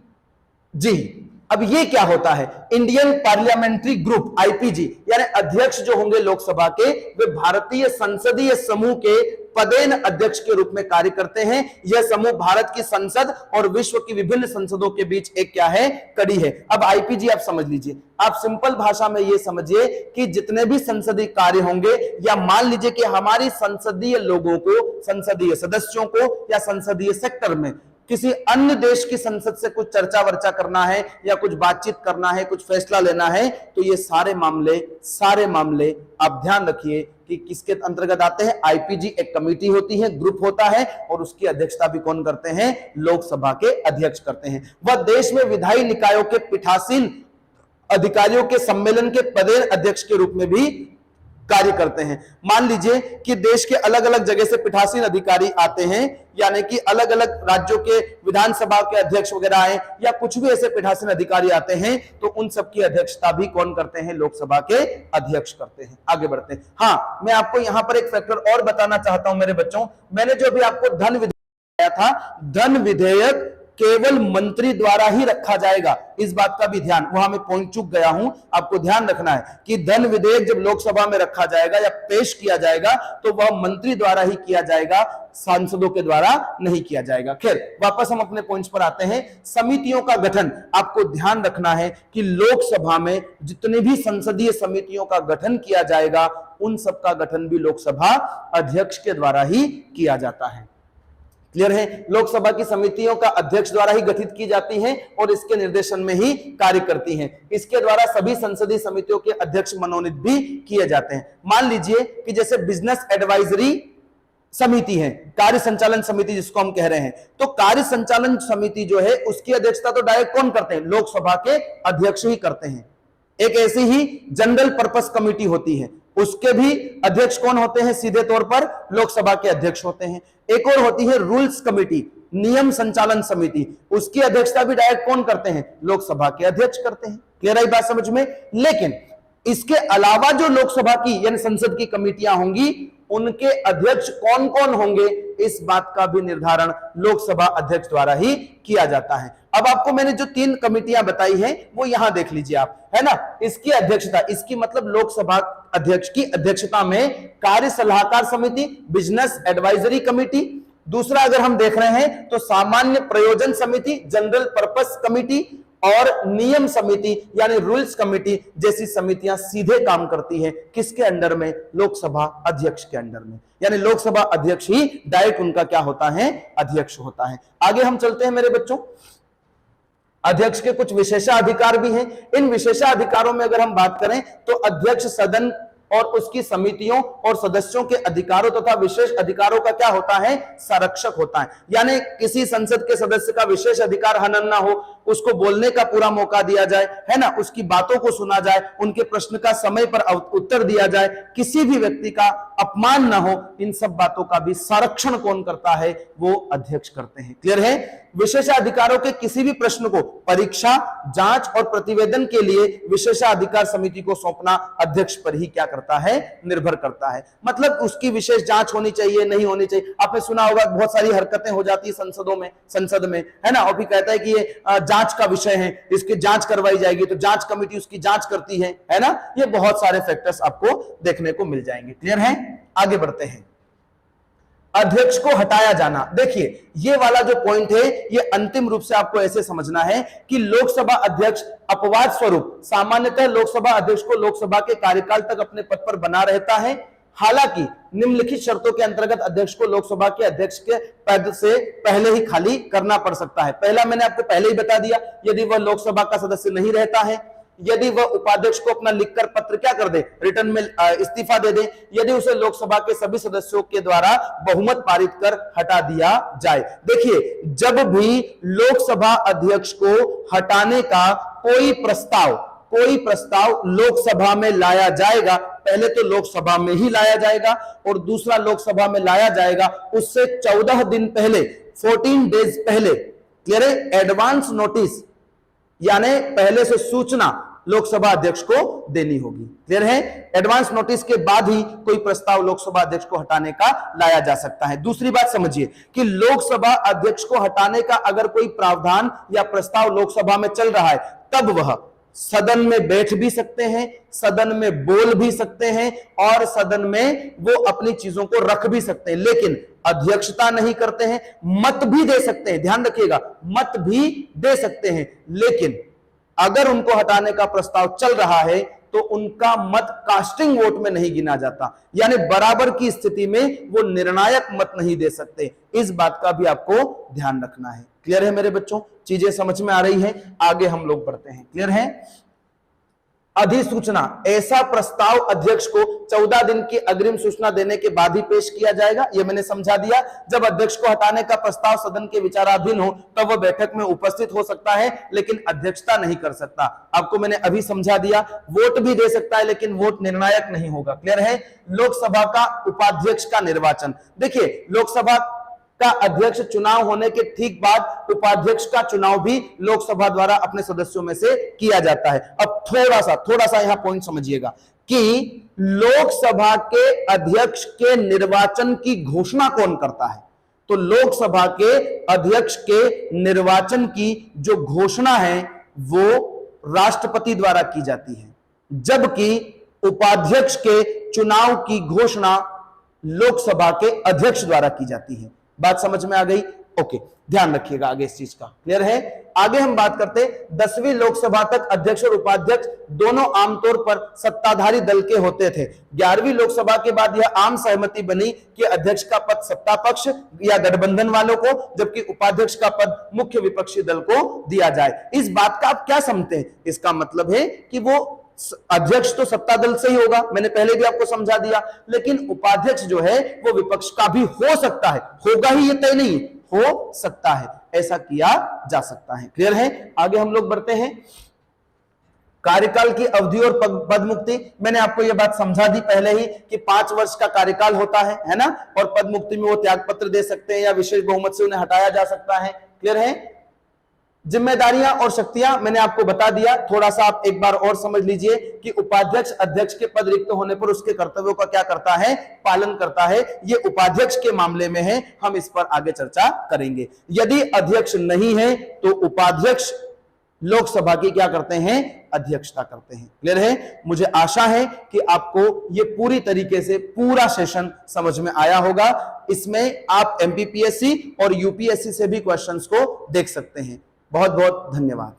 अब ये क्या होता है? इंडियन पार्लियामेंट्री ग्रुप, आईपीजी, यानी अध्यक्ष जो होंगे लोकसभा के वे भारतीय संसदीय समूह के पदेन अध्यक्ष के रूप में कार्य करते हैं। यह समूह भारत की संसद और विश्व की विभिन्न संसदों के बीच एक क्या है? कड़ी है। अब आईपीजी आप समझ लीजिए, आप सिंपल भाषा में यह समझिए कि जितने भी संसदीय कार्य होंगे, या मान लीजिए कि हमारी संसदीय लोगों को, संसदीय सदस्यों को या संसदीय सेक्टर में किसी अन्य देश की संसद से कुछ चर्चा वर्चा करना है या कुछ बातचीत करना है, कुछ फैसला लेना है, तो ये सारे मामले आप ध्यान रखिए कि किसके अंतर्गत आते हैं? आईपीजी एक कमेटी होती है, ग्रुप होता है, और उसकी अध्यक्षता भी कौन करते हैं? लोकसभा के अध्यक्ष करते हैं। वह देश में विधायी निकायों के पीठासीन अधिकारियों के सम्मेलन के पदेन अध्यक्ष के रूप में भी कार्य करते हैं। मान लीजिए कि देश के अलग अलग जगह से पीठासीन अधिकारी आते हैं, यानी कि अलग अलग राज्यों के विधानसभा के अध्यक्ष वगैरह आए या कुछ भी ऐसे पीठासीन अधिकारी आते हैं, तो उन सबकी अध्यक्षता भी कौन करते हैं? लोकसभा के अध्यक्ष करते हैं। आगे बढ़ते हैं। हाँ, मैं आपको यहां पर एक फैक्टर और बताना चाहता हूं मेरे बच्चों। मैंने जो भी आपको धन विधेयक बताया था, धन विधेयक केवल मंत्री द्वारा ही रखा जाएगा। इस बात का भी ध्यान, वहां मैं पॉइंट चूक गया हूं, आपको ध्यान रखना है कि धन विधेयक जब लोकसभा में रखा जाएगा या पेश किया जाएगा तो वह मंत्री द्वारा ही किया जाएगा, सांसदों के द्वारा नहीं किया जाएगा। खैर, वापस हम अपने पॉइंट्स पर आते हैं। समितियों का गठन, आपको ध्यान रखना है कि लोकसभा में जितने भी संसदीय समितियों का गठन किया जाएगा उन सबका गठन भी लोकसभा अध्यक्ष के द्वारा ही किया जाता है। क्लियर है? लोकसभा की समितियों का अध्यक्ष द्वारा ही गठित की जाती हैं और इसके निर्देशन में ही कार्य करती हैं। इसके द्वारा सभी संसदीय समितियों के अध्यक्ष मनोनीत भी किए जाते हैं। मान लीजिए कि जैसे बिजनेस एडवाइजरी समिति है, कार्य संचालन समिति जिसको हम कह रहे हैं, तो कार्य संचालन समिति जो है उसकी अध्यक्षता तो डायरेक्ट कौन करते हैं? लोकसभा के अध्यक्ष ही करते हैं। एक ऐसी ही जनरल पर्पस कमेटी होती है, उसके भी अध्यक्ष कौन होते हैं? सीधे तौर पर लोकसभा के अध्यक्ष होते हैं। एक और होती है रूल्स कमेटी, नियम संचालन समिति, उसकी अध्यक्षता भी डायरेक्ट कौन करते हैं? लोकसभा के अध्यक्ष करते हैं। क्लियर है बात समझ में? लेकिन इसके अलावा जो लोकसभा की यानी संसद की कमेटियां होंगी उनके अध्यक्ष कौन कौन होंगे, इस बात का भी निर्धारण लोकसभा अध्यक्ष द्वारा ही किया जाता है। अब आपको मैंने जो 3 कमेटियां बताई हैं वो यहां देख लीजिए आप, है ना? इसकी अध्यक्षता, इसकी मतलब लोकसभा अध्यक्ष की अध्यक्षता में कार्य सलाहकार समिति, बिजनेस एडवाइजरी कमेटी, दूसरा अगर हम देख रहे हैं तो सामान्य प्रयोजन समिति, जनरल पर्पस कमिटी और नियम समिति यानी रूल्स कमिटी जैसी समितियां सीधे काम करती है किसके अंडर में? लोकसभा अध्यक्ष के अंडर में। यानी लोकसभा अध्यक्ष ही डायरेक्ट उनका क्या होता है? अध्यक्ष होता है। आगे हम चलते हैं मेरे बच्चों। अध्यक्ष के कुछ विशेषाधिकार भी हैं। इन विशेषाधिकारों में अगर हम बात करें तो अध्यक्ष सदन और उसकी समितियों और सदस्यों के अधिकारों तथा विशेष अधिकारों का क्या होता है? संरक्षक होता है। यानी किसी संसद के सदस्य का विशेष अधिकार हनन ना हो, उसको बोलने का पूरा मौका दिया जाए, है ना, उसकी बातों को सुना जाए, उनके प्रश्न का समय पर उत्तर दिया जाए, किसी भी व्यक्ति का अपमान ना हो, इन सब बातों का भी संरक्षण कौन करता है? वो अध्यक्ष करते हैं। क्लियर है? विशेषाधिकारों के किसी भी प्रश्न को परीक्षा, जांच और प्रतिवेदन के लिए विशेषाधिकार समिति को सौंपना अध्यक्ष पर ही क्या करता है? निर्भर करता है। मतलब उसकी विशेष जांच होनी चाहिए, नहीं होनी चाहिए। आपने सुना होगा बहुत सारी हरकतें हो जाती है संसद में, है ना, और भी कहता है कि ये जांच का विषय है, इसकी जांच करवाई जाएगी, तो जांच कमेटी उसकी जांच करती है ना। ये बहुत सारे फैक्टर्स आपको देखने को मिल जाएंगे। क्लियर है? आगे बढ़ते हैं। अध्यक्ष को हटाया जाना। देखिए ये वाला जो पॉइंट है ये अंतिम रूप से आपको ऐसे समझना है कि लोकसभा अध्यक्ष अपवाद स्वरूप सामान्यतः लोकसभा अध्यक्ष को लोकसभा के कार्यकाल तक अपने पद पर बना रहता है। हालांकि निम्नलिखित शर्तों के अंतर्गत अध्यक्ष को लोकसभा के अध्यक्ष के पद से पहले ही खाली करना पड़ सकता है। पहला मैंने आपको पहले ही बता दिया, यदि वह लोकसभा का सदस्य नहीं रहता है, यदि वह उपाध्यक्ष को अपना लिखकर पत्र क्या कर दे? रिटर्न में इस्तीफा दे दे, यदि उसे लोकसभा के सभी सदस्यों के द्वारा बहुमत पारित कर हटा दिया जाए। देखिए जब भी लोकसभा अध्यक्ष को हटाने का कोई प्रस्ताव लोकसभा में लाया जाएगा, पहले तो लोकसभा में ही लाया जाएगा और दूसरा लोकसभा में लाया जाएगा उससे 14 दिन पहले, 14 डेज पहले, क्लियर है, एडवांस नोटिस यानी पहले से सूचना लोकसभा अध्यक्ष को देनी होगी। क्लियर है? एडवांस नोटिस के बाद ही कोई प्रस्ताव लोकसभा अध्यक्ष को हटाने का लाया जा सकता है। दूसरी बात समझिए कि लोकसभा अध्यक्ष को हटाने का अगर कोई प्रावधान या प्रस्ताव लोकसभा में चल रहा है तब वह सदन में बैठ भी सकते हैं, सदन में बोल भी सकते हैं और सदन में वो अपनी चीजों को रख भी सकते हैं, लेकिन अध्यक्षता नहीं करते हैं। मत भी दे सकते हैं, ध्यान रखिएगा, मत भी दे सकते हैं, लेकिन अगर उनको हटाने का प्रस्ताव चल रहा है तो उनका मत कास्टिंग वोट में नहीं गिना जाता, यानी बराबर की स्थिति में वो निर्णायक मत नहीं दे सकते। इस बात का भी आपको ध्यान रखना है। क्लियर है मेरे बच्चों? चीजें समझ में आ रही हैं? आगे हम लोग बढ़ते हैं। क्लियर है? अधिसूचना, ऐसा प्रस्ताव अध्यक्ष को 14 दिन की अग्रिम सूचना देने के बाद ही पेश किया जाएगा। यह मैंने समझा दिया। जब अध्यक्ष को हटाने का प्रस्ताव सदन के विचाराधीन हो तब वह बैठक में उपस्थित हो सकता है लेकिन अध्यक्षता नहीं कर सकता। आपको मैंने अभी समझा दिया। वोट भी दे सकता है लेकिन वोट निर्णायक नहीं होगा। क्लियर है? लोकसभा का उपाध्यक्ष का निर्वाचन, देखिए लोकसभा का अध्यक्ष चुनाव होने के ठीक बाद उपाध्यक्ष का चुनाव भी लोकसभा द्वारा अपने सदस्यों में से किया जाता है। अब थोड़ा सा यहां पॉइंट समझिएगा कि लोकसभा के अध्यक्ष के निर्वाचन की घोषणा कौन करता है? तो लोकसभा के अध्यक्ष के निर्वाचन की जो घोषणा है वो राष्ट्रपति द्वारा की जाती है, जबकि उपाध्यक्ष के चुनाव की घोषणा लोकसभा के अध्यक्ष द्वारा की जाती है। बात समझ में आ गई? ओके, ध्यान रखिएगा आगे इस चीज का। क्लियर है? आगे हम बात करते 10वीं लोकसभा तक अध्यक्ष और उपाध्यक्ष दोनों आमतौर पर सत्ताधारी दल के होते थे। 11वीं लोकसभा के बाद यह आम सहमति बनी कि अध्यक्ष का पद सत्ता पक्ष या गठबंधन वालों को, जबकि उपाध्यक्ष का पद मुख्य विपक्षी दल को दिया जाए। इस बात का आप क्या समझते हैं? इसका मतलब है कि वो अध्यक्ष तो सत्ता दल से ही होगा, मैंने पहले भी आपको समझा दिया, लेकिन उपाध्यक्ष जो है वो विपक्ष का भी हो सकता है, होगा ही ये तय नहीं, हो सकता है, ऐसा किया जा सकता है। क्लियर है? आगे हम लोग बढ़ते हैं। कार्यकाल की अवधि और पद मुक्ति, मैंने आपको यह बात समझा दी पहले ही कि 5 वर्ष का कार्यकाल होता है ना, और पद मुक्ति में वो त्याग पत्र दे सकते हैं या विशेष बहुमत से उन्हें हटाया जा सकता है। क्लियर है? जिम्मेदारियां और शक्तियां मैंने आपको बता दिया। थोड़ा सा आप एक बार और समझ लीजिए कि उपाध्यक्ष अध्यक्ष के पद रिक्त होने पर उसके कर्तव्यों का क्या करता है? पालन करता है। ये उपाध्यक्ष के मामले में है, हम इस पर आगे चर्चा करेंगे। यदि अध्यक्ष नहीं है तो उपाध्यक्ष लोकसभा की क्या करते हैं, अध्यक्षता करते हैं। क्लियर है? मुझे आशा है कि आपको ये पूरी तरीके से पूरा सेशन समझ में आया होगा। इसमें आप एमपीपीएससी और यूपीएससी से भी क्वेश्चंस को देख सकते हैं। बहुत बहुत धन्यवाद।